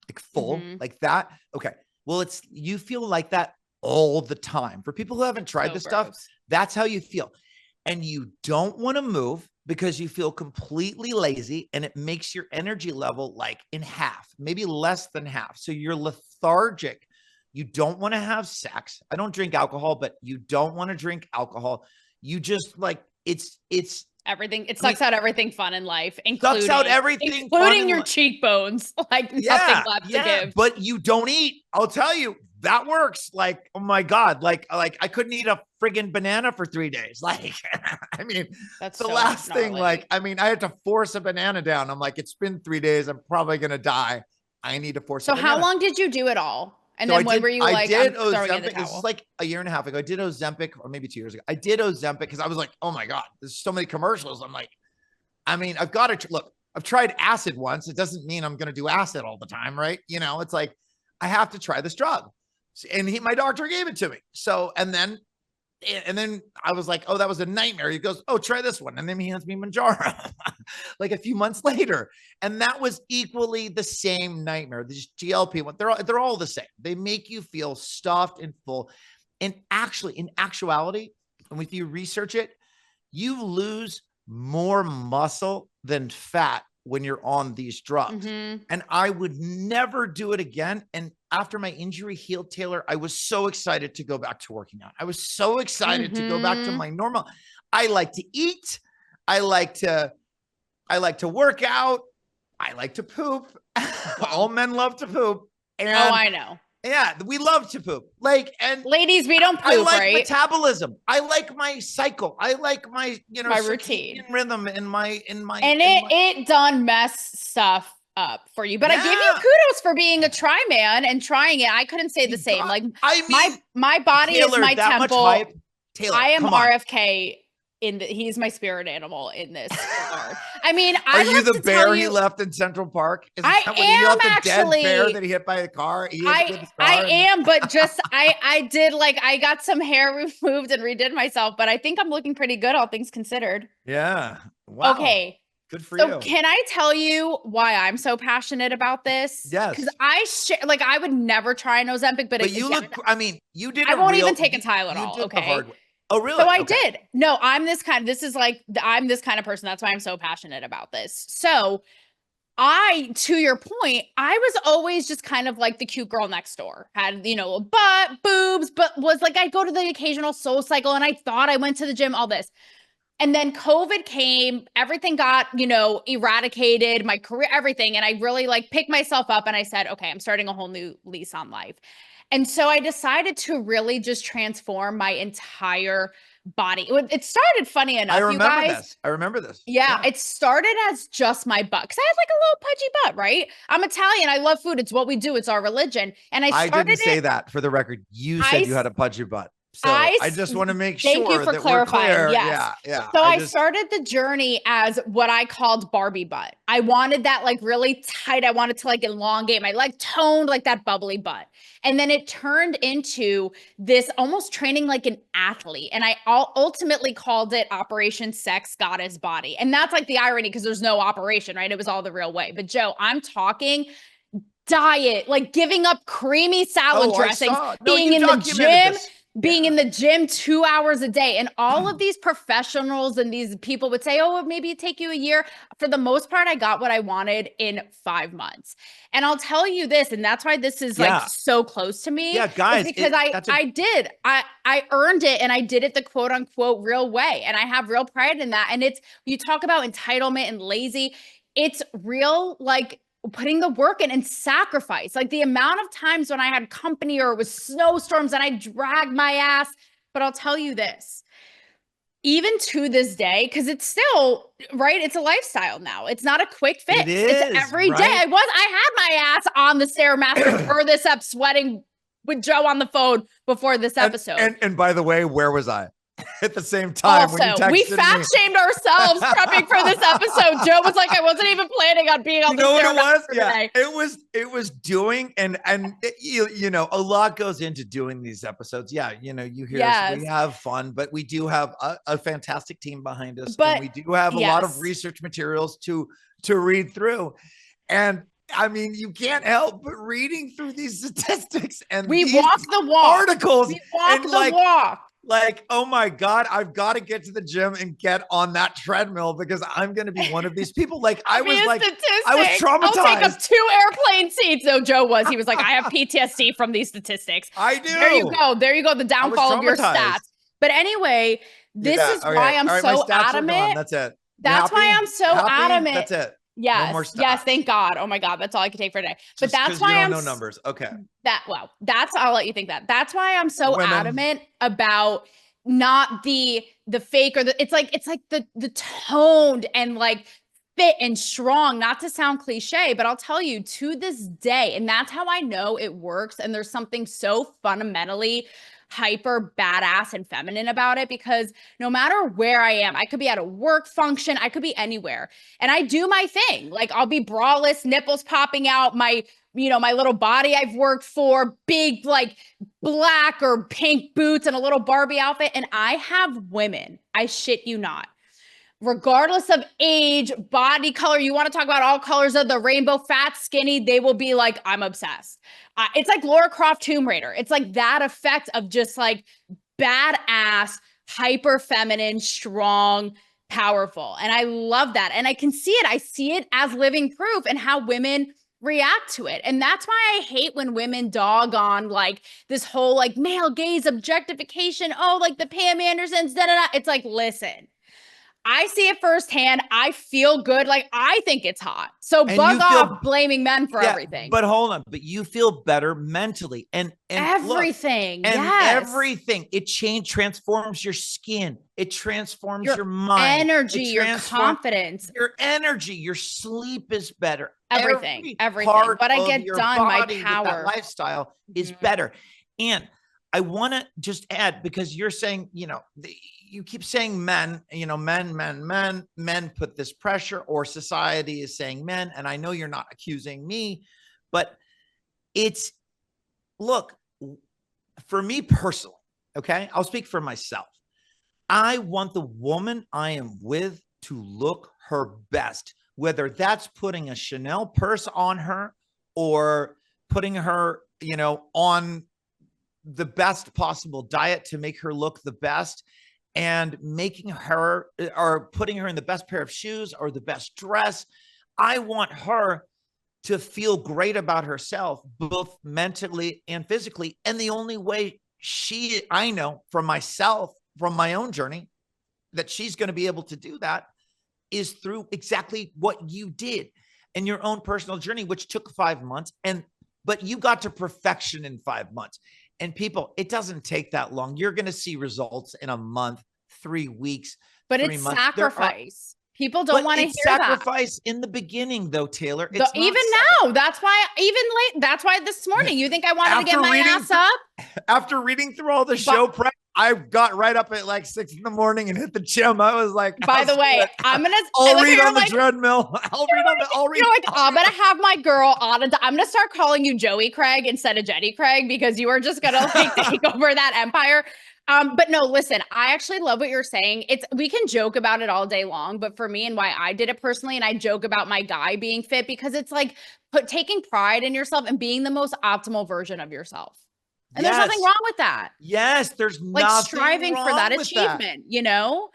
Like full, like that. Okay. Well, you feel like that all the time. For people who haven't tried this stuff, that's how you feel. And you don't want to move because you feel completely lazy and it makes your energy level like in half, maybe less than half. So you're lethargic. You don't want to have sex. I don't drink alcohol, but you don't want to drink alcohol. You just like, it's everything. It sucks out everything fun in life, including your cheekbones, like nothing left to give. But you don't eat. I'll tell you, that works. Like, oh my God, like I couldn't eat a friggin' banana for 3 days. Like, I mean, that's the last thing. Like, I mean, I had to force a banana down. I'm like, it's been 3 days. I'm probably going to die. I need to force. So how long did you do it all? And then when were you like, I'm throwing in the towel? This is like a year and a half ago. I did Ozempic, or maybe 2 years ago. I did Ozempic because I was like, oh my God, there's so many commercials. I'm like, I mean, I've got to look, I've tried acid once. It doesn't mean I'm going to do acid all the time. Right. You know, it's like, I have to try this drug. And my doctor gave it to me. So, and then I was like, oh, that was a nightmare. He goes, oh, try this one. And then he hands me Manjaro like a few months later. And that was equally the same nightmare. These GLP-1, they're all the same. They make you feel stuffed and full. And actually, in actuality, and if you research it, you lose more muscle than fat when you're on these drugs. And I would never do it again. And after my injury healed, Taylor, I was so excited to go back to working out. I was so excited to go back to my normal. I like to eat. I like to work out. I like to poop. All men love to poop. And I know. Yeah, we love to poop. Like, and ladies, we don't poop, I like right? metabolism. I like my cycle. I like my, my routine rhythm and it done mess stuff up for you. But I give you kudos for being a try man and trying it. I couldn't say the same. Like, I mean, my body Taylor, is my temple. Taylor, I am RFK. He's my spirit animal in this regard. I mean, are you the bear he left in Central Park? I am actually dead bear that he hit by the car. I am, but just I did like I got some hair removed and redid myself, but I think I'm looking pretty good, all things considered. Yeah. Wow. Okay. Good for you. So can I tell you why I'm so passionate about this? Yes. Because I would never try an Ozempic, but you look. I mean, you did. I won't even take a Tylenol. Okay. Oh, really? So I did. No, I'm this kind of person. That's why I'm so passionate about this. So to your point, I was always just kind of like the cute girl next door. Had, a butt, boobs, but was like, I'd go to the occasional Soul Cycle and I thought I went to the gym, all this. And then COVID came, everything got, eradicated, my career, everything. And I really picked myself up and I said, okay, I'm starting a whole new lease on life. And so I decided to really just transform my entire body. It started funny enough. I remember this. Yeah, it started as just my butt. Because I had a little pudgy butt, right? I'm Italian. I love food. It's what we do. It's our religion. And I didn't say that for the record. You said you had a pudgy butt. So I just want to make thank you sure for that clarifying. we're clear. Yes. Yeah. So I started the journey as what I called Barbie butt. I wanted that like really tight. I wanted to like elongate my like toned like that bubbly butt. And then it turned into this almost training like an athlete. And I ultimately called it Operation Sex Goddess Body. And that's like the irony because there's no operation, right? It was all the real way. But Joe, I'm talking diet, like giving up creamy salad dressings, being in the gym, being in the gym 2 hours a day. And all of these professionals and these people would say, oh, maybe it take you a year. For the most part, I got what I wanted in 5 months. And I'll tell you this, and that's why this is like so close to me. Yeah, guys, because I earned it and I did it the quote unquote real way. And I have real pride in that. And it's, you talk about entitlement and lazy. It's real, like putting the work in and sacrifice. Like the amount of times when I had company or it was snowstorms and I dragged my ass. But I'll tell you this, even to this day, because it's still, right, it's a lifestyle now. It's not a quick fix. It's every day. I had my ass on the Stairmaster for this up, sweating with Joe on the phone before this episode. And by the way, where was I? At the same time, also, we fact shamed ourselves prepping for this episode. Joe was like, I wasn't even planning on being on the Stairmaster today. It was doing, and you know, a lot goes into doing these episodes. Yeah, you know, you hear us, we have fun, but we do have a fantastic team behind us, and we do have a lot of research materials to read through. And I mean, you can't help but reading through these statistics and we walk the walk. Articles. We walk the walk. Like, oh my God, I've got to get to the gym and get on that treadmill because I'm going to be one of these people. Like I was traumatized. I'll take up 2 airplane seats. So Joe was, he was like, I have PTSD from these statistics. I do. There you go. There you go. The downfall of your stats. But anyway, this is why I'm so adamant. That's it. That's why I'm so adamant. That's it. Yes. No yes. Thank God. Oh my God. That's all I could take for today. But that's why I'm no numbers. Okay. I'll let you think that. That's why I'm so adamant about not the fake or it's like the toned and like fit and strong, not to sound cliche, but I'll tell you to this day, and that's how I know it works. And there's something so fundamentally hyper badass and feminine about it, because no matter where I am, I could be at a work function, I could be anywhere, and I do my thing. Like I'll be braless, nipples popping out, my little body I've worked for, big like black or pink boots and a little Barbie outfit. And I have women, I shit you not, regardless of age, body color, you want to talk about all colors of the rainbow, fat, skinny, they will be like, I'm obsessed. It's like Lara Croft Tomb Raider. It's like that effect of just like badass, hyper feminine, strong, powerful. And I love that. And I can see it. I see it as living proof and how women react to it. And that's why I hate when women dog on like this whole like male gaze objectification. Oh, like the Pam Andersons, da da da. It's like, listen, I see it firsthand. I feel good. Like I think it's hot. So bug off blaming men for everything. But hold on. But you feel better mentally and everything. Look, and everything. It transforms your skin. It transforms your mind, energy, your confidence, your energy. Your sleep is better. Everything. What I get done, my power, that lifestyle is better. And I want to just add, because you're saying, you keep saying men, men put this pressure, or society is saying men. And I know you're not accusing me, but look, for me personally, okay, I'll speak for myself. I want the woman I am with to look her best, whether that's putting a Chanel purse on her or putting her, on the best possible diet to make her look the best, and making her or putting her in the best pair of shoes or the best dress. I want her to feel great about herself, both mentally and physically. And the only way I know from myself, from my own journey, that she's going to be able to do that is through exactly what you did in your own personal journey, which took 5 months. But you got to perfection in 5 months. And people, it doesn't take that long. You're going to see results in a month, 3 weeks. But it's sacrifice. People don't want to hear that. Sacrifice in the beginning, though, Taylor. Even now, that's why. Even late. That's why this morning. You think I wanted to get my ass up after reading through all the show prep? I got right up at like 6 a.m. and hit the gym. I was like, by the way, I'm gonna. I'll read on the treadmill. I'll read on the. I'll read. I'm gonna have my girl on. I'm gonna start calling you Joey Craig instead of Jenny Craig because you are just gonna like take over that empire. But no, listen, I actually love what you're saying. We can joke about it all day long, but for me and why I did it personally, and I joke about my guy being fit because it's like taking pride in yourself and being the most optimal version of yourself. And there's nothing wrong with that. Yes, there's like striving for that achievement, you know?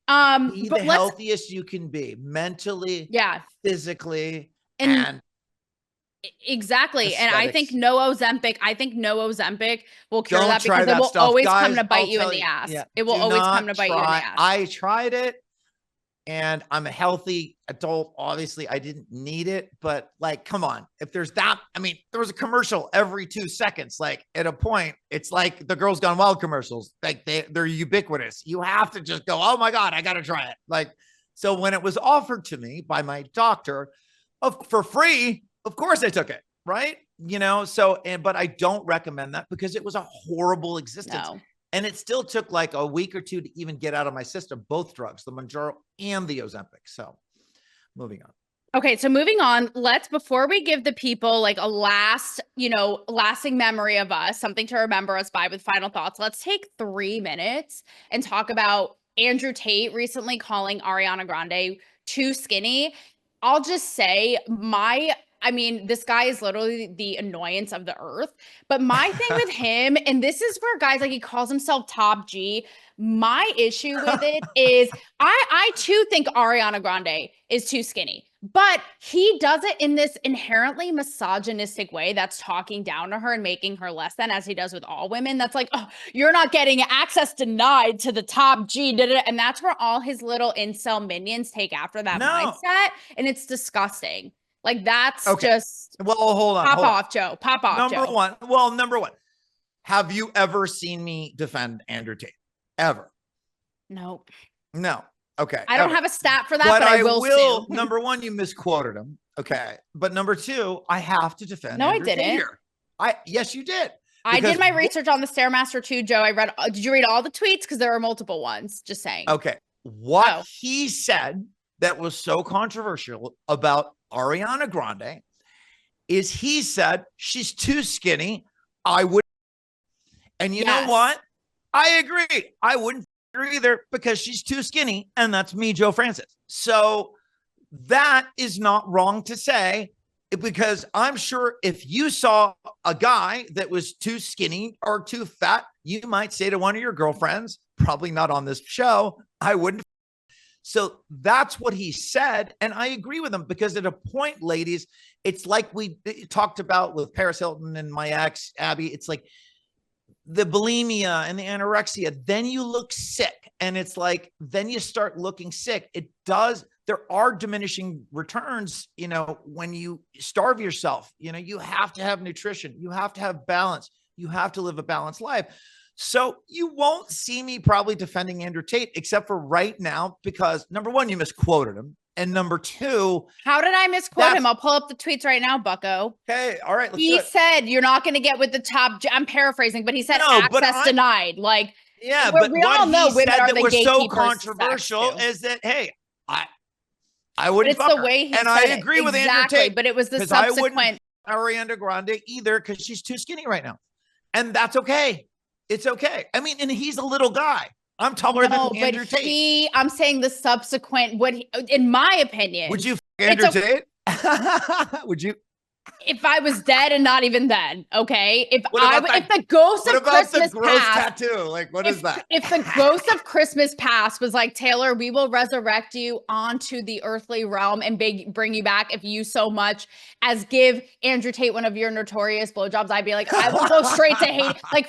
Be the healthiest you can be mentally, physically, and exactly. Aesthetics. And I think no Ozempic will cure that because it will always come to bite you in the ass. It will always come to bite you in the ass. I tried it. And I'm a healthy adult. Obviously, I didn't need it, but like, come on. If there's that, I mean, there was a commercial every 2 seconds. Like at a point, it's like the Girls Gone Wild commercials. Like they're ubiquitous. You have to just go, oh my God, I got to try it. Like, so when it was offered to me by my doctor for free, of course I took it. Right. You know, so, but I don't recommend that because it was a horrible existence. No. And it still took like a week or two to even get out of my system, both drugs, the Mounjaro and the Ozempic. So moving on. Okay. So moving on, before we give the people like a lasting memory of us, something to remember us by with final thoughts, let's take 3 minutes and talk about Andrew Tate recently calling Ariana Grande too skinny. I'll just say this guy is literally the annoyance of the earth. But my thing with him, and this is for guys, like he calls himself Top G. My issue with it is I too think Ariana Grande is too skinny, but he does it in this inherently misogynistic way that's talking down to her and making her less than, as he does with all women. That's like, oh, you're not getting access denied to the Top G. And that's where all his little incel minions take after that mindset. And it's disgusting. Like that's just hold on. Pop off, Joe. Number one. Have you ever seen me defend Andrew Tate? Ever? Nope. No. Okay. I don't have a stat for that, but I will. Number one, you misquoted him. Okay. But number two, I have to defend. No, Andrew I didn't. Yes, you did. I did my research on the Stairmaster too, Joe. Did you read all the tweets? Because there are multiple ones. Just saying. Okay. What he said that was so controversial about Ariana Grande is he said she's too skinny. I would. And you know what? I agree. I wouldn't agree either because she's too skinny. And that's me, Joe Francis. So that is not wrong to say because I'm sure if you saw a guy that was too skinny or too fat, you might say to one of your girlfriends, probably not on this show, I wouldn't. So that's what he said. And I agree with him because at a point, ladies, it's like we talked about with Paris Hilton and my ex, Abby. It's like the bulimia and the anorexia. Then you look sick. And it's like, then you start looking sick. There are diminishing returns, when you starve yourself, you have to have nutrition. You have to have balance. You have to live a balanced life. So you won't see me probably defending Andrew Tate, except for right now, because number one, you misquoted him. And number two, how did I misquote him? I'll pull up the tweets right now, Bucko. Okay. All right. He said, you're not going to get with the top. I'm paraphrasing, but he said access denied. Like, yeah, but we all know women are the gatekeepers. So controversial is that, hey, I wouldn't. It's the way he said it. And I agree with Andrew Tate. But it was the subsequent. Ariana Grande either, because she's too skinny right now. And that's okay. It's okay. I mean, and he's a little guy. I'm taller than Andrew Tate. I'm saying the subsequent, in my opinion. Would you Andrew Tate? Would you? If I was dead and not even then, okay? If the ghost of Christmas past tattoo, like what is that? If the ghost of Christmas past was like, Taylor, we will resurrect you onto the earthly realm and bring you back if you so much as give Andrew Tate one of your notorious blowjobs, I'd be like, I will go straight to hate. Like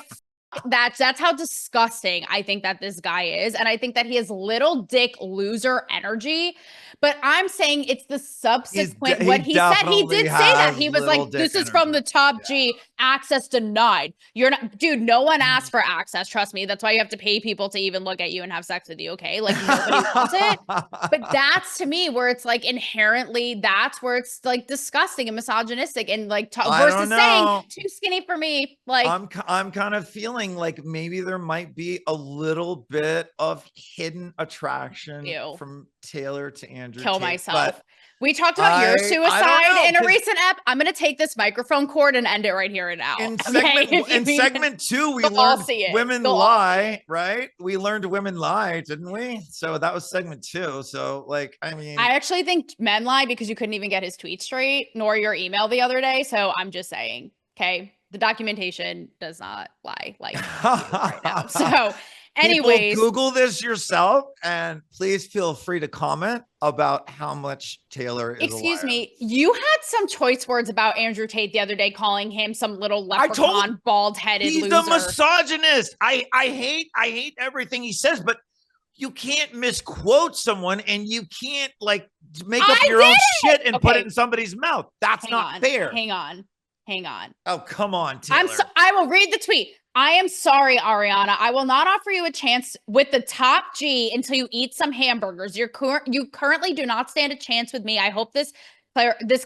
that's how disgusting I think that this guy is. And I think that he has little dick loser energy. But I'm saying it's the subsequent what he said. He did say that. He was like, this is from the Top G, access denied. You're not, dude, no one asked for access. Trust me. That's why you have to pay people to even look at you and have sex with you. Okay. Like nobody wants it. But that's to me where it's like inherently, that's where it's like disgusting and misogynistic and like versus saying too skinny for me. Like I'm kind of feeling feeling like maybe there might be a little bit of hidden attraction from Taylor to Andrew Kill Tate, myself. We talked about your suicide in a recent ep. I'm going to take this microphone cord and end it right here and now. In segment 2, we learned women lie, right? We learned women lie, didn't we? So that was segment 2. So like, I mean, I actually think men lie because you couldn't even get his tweet straight, nor your email the other day. So I'm just saying, okay, the documentation does not lie like right now. So anyways, people Google this yourself, and please feel free to comment about how much Taylor is excuse me, you had some choice words about Andrew Tate the other day, calling him some little leprechaun, bald-headed loser. He's a misogynist. I hate everything he says, but you can't misquote someone, and you can't like make up your own shit and put it in somebody's mouth. That's not fair. Hang on. Oh, come on, Taylor. I will read the tweet. I am sorry, Ariana. I will not offer you a chance with the top G until you eat some hamburgers. You currently do not stand a chance with me. I hope this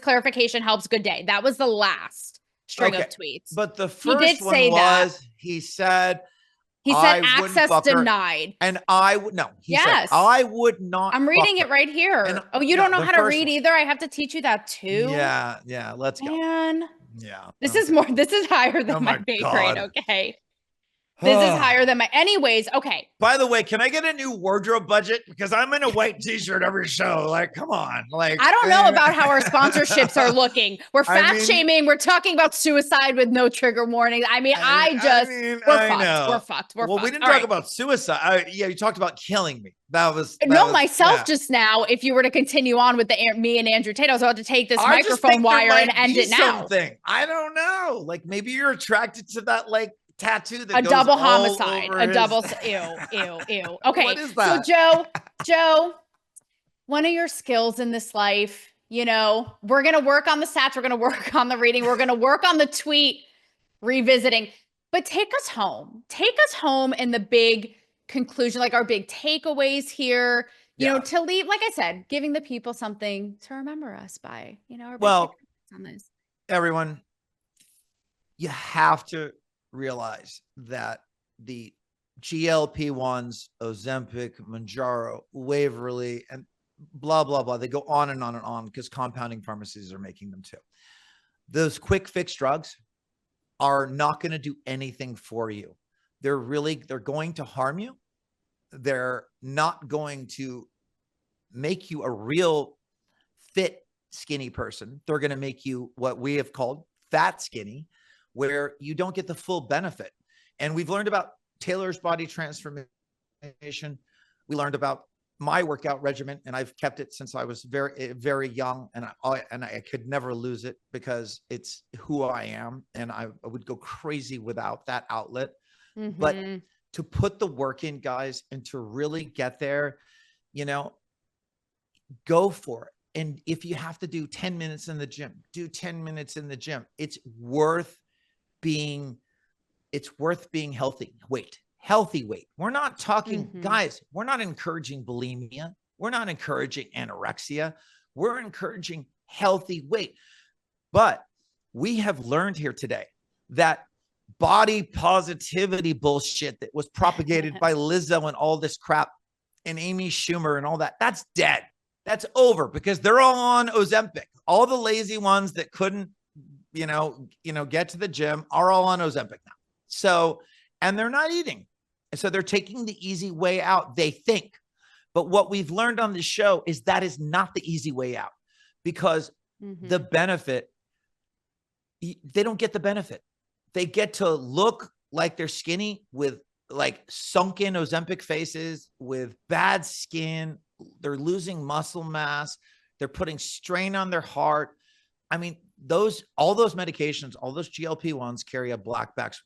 clarification helps. Good day. That was the last string of tweets. But the first one was, he said access denied. And I would, no, he said, I would not. I'm reading it right here. And, oh, you don't know how to read either? I have to teach you that too? Yeah, let's go. Man. Yeah. This is higher than my pay grade, okay? This is higher than anyways, okay. By the way, can I get a new wardrobe budget? Because I'm in a white t-shirt every show. Like, come on. Like, I don't know about how our sponsorships are looking. We're shaming. We're talking about suicide with no trigger warning. We're fucked. Well, we didn't talk about suicide. You talked about killing me. That was just now. If you were to continue on with me and Andrew Tate, I was about to take this microphone wire and end it now. I don't know. Like, maybe you're attracted to that, like, tattoo that goes double homicide, ew. Okay, what is that? So Joe, one of your skills in this life, we're gonna work on the stats, we're gonna work on the reading, we're gonna work on the tweet revisiting, but take us home in the big conclusion, like our big takeaways here, to leave, like I said, giving the people something to remember us by, our big on this. Everyone, you have to realize that the GLP-1s, Ozempic, Mounjaro, Waverly, and blah, blah, blah, they go on and on and on because compounding pharmacies are making them too. Those quick fix drugs are not going to do anything for you. They're going to harm you. They're not going to make you a real fit, skinny person. They're going to make you what we have called fat skinny, where you don't get the full benefit. And we've learned about Taylor's body transformation. We learned about my workout regimen, and I've kept it since I was very, very young, and I could never lose it because it's who I am, and I would go crazy without that outlet. Mm-hmm. But to put the work in, guys, and to really get there, go for it. And if you have to do 10 minutes in the gym, do 10 minutes in the gym. It's worth being healthy weight. We're not talking, guys, we're not encouraging bulimia. We're not encouraging anorexia. We're encouraging healthy weight. But we have learned here today that body positivity bullshit that was propagated by Lizzo and all this crap and Amy Schumer and all that, that's dead. That's over because they're all on Ozempic. All the lazy ones that couldn't, get to the gym are all on Ozempic now. So, and they're not eating. And so they're taking the easy way out, they think. But what we've learned on this show is that is not the easy way out because the benefit, they don't get the benefit. They get to look like they're skinny with like sunken Ozempic faces, with bad skin. They're losing muscle mass. They're putting strain on their heart. I mean, all those medications, all those GLP-1s carry a black box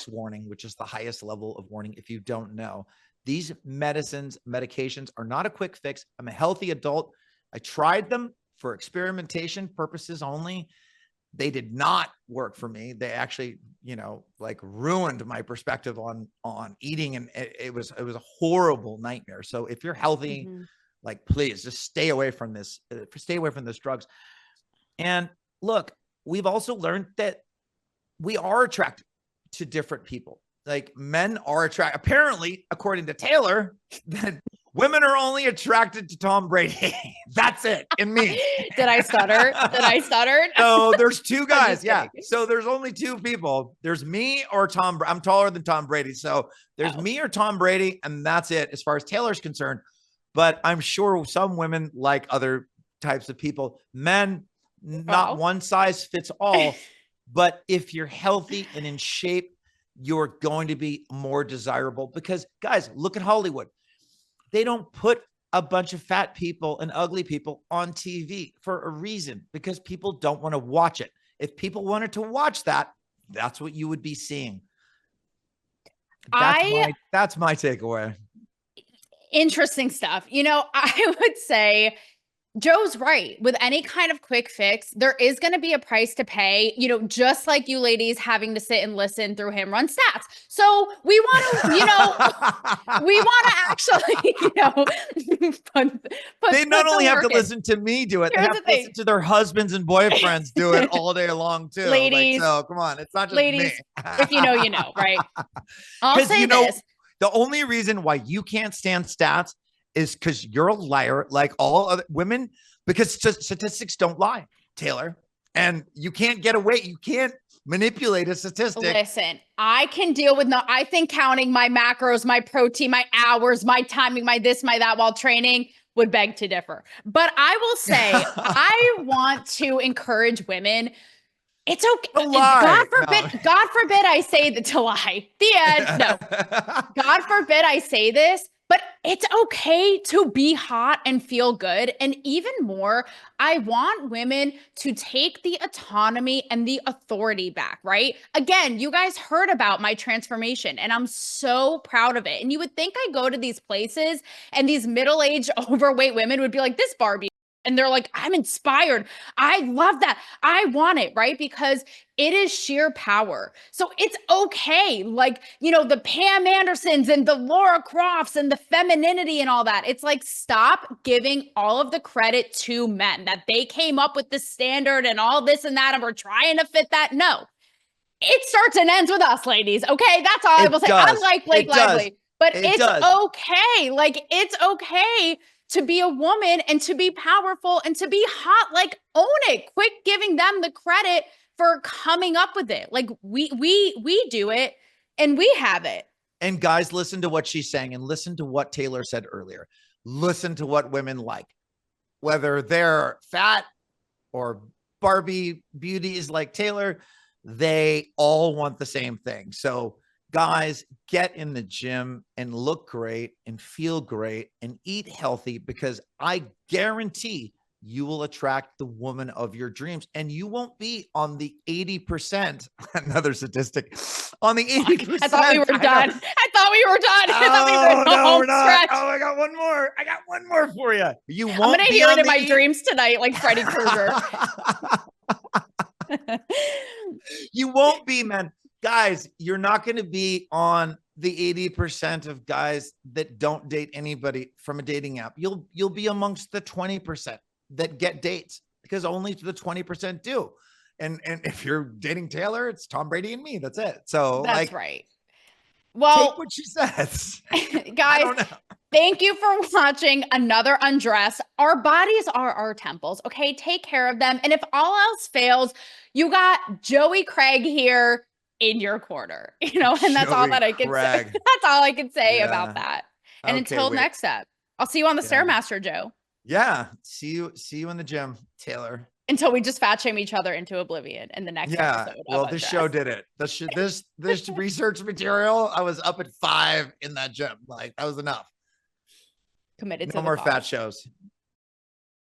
warning, which is the highest level of warning. If you don't know, these medications are not a quick fix. I'm a healthy adult. I tried them for experimentation purposes only. They did not work for me. They actually, ruined my perspective on eating. And it was a horrible nightmare. So if you're healthy, like, please just stay away from this, drugs. And look, we've also learned that we are attracted to different people. like men are attracted. Apparently, according to Taylor, that women are only attracted to Tom Brady. That's it. In me. Did I stutter? Did I stutter? So there's two guys. Yeah. Kidding. So there's only two people. There's me or Tom. I'm taller than Tom Brady. So there's me or Tom Brady. And that's it as far as Taylor's concerned. But I'm sure some women like other types of people. Men, not one size fits all. But if you're healthy and in shape, you're going to be more desirable because, guys, look at Hollywood. They don't put a bunch of fat people and ugly people on TV for a reason, because people don't want to watch it. If people wanted to watch that, that's what you would be seeing. That's my takeaway. Interesting stuff. You know, I would say Joe's right. With any kind of quick fix, there is going to be a price to pay, you know, just like you ladies having to sit and listen through him run stats. So we want to, you know, we want to actually, you know, they not only have to listen to me do it, they have to listen to their husbands and boyfriends do it all day long too. Ladies, like, so come on, it's not just ladies, me. If you know, you know, right? I'll say this. The only reason why you can't stand stats is because you're a liar, like all other women, because statistics don't lie, Taylor. And you can't get away. You can't manipulate a statistic. Listen, I can deal with I think counting my macros, my protein, my hours, my timing, my this, my that while training would beg to differ. But I will say, I want to encourage women. It's okay. God forbid I say that to lie. The end. No. God forbid I say this. But it's okay to be hot and feel good. And even more, I want women to take the autonomy and the authority back, right? Again, you guys heard about my transformation and I'm so proud of it. And you would think I go to these places and these middle-aged overweight women would be like, this Barbie. And they're like, I'm inspired. I love that. I want it, right? Because it is sheer power. So it's okay. Like, you know, the Pam Andersons and the Laura Crofts and the femininity and all that. It's like, stop giving all of the credit to men that they came up with the standard and all this and that. And we're trying to fit that. No, it starts and ends with us, ladies. Okay. That's all I will say. I'm like Blake Lively, but it's okay. Like, it's okay to be a woman and to be powerful and to be hot. Like, own it. Quit giving them the credit for coming up with it. Like, we do it and we have it. And guys, listen to what she's saying and listen to what Taylor said earlier. Listen to what women like, whether they're fat or Barbie beauties like Taylor, they all want the same thing. So guys, get in the gym and look great and feel great and eat healthy, because I guarantee you will attract the woman of your dreams and you won't be on the 80%. Another statistic on the 80%. I thought we were done. No, we're not. Oh, I got one more. For you. You won't. I'm going to hear it in my dreams tonight, like Freddy Krueger. You won't be, man. Guys, you're not going to be on the 80% of guys that don't date anybody from a dating app. You'll be amongst the 20% that get dates, because only the 20% do. And if you're dating Taylor, it's Tom Brady and me. That's it. So that's right. Well, take what she says. Guys, thank you for watching another Undress. Our bodies are our temples. Okay. Take care of them. And if all else fails, you got Joey Craig here in your corner, you know, and that's all that I can say. That's all I can say about that. And until next up, I'll see you on the Stairmaster, Joe. Yeah. See you in the gym, Taylor. Until we just fat shame each other into oblivion in the next episode. Well, this show did it. This research material, I was up at 5 in that gym. Like, that was enough. Committed to no more fat shows.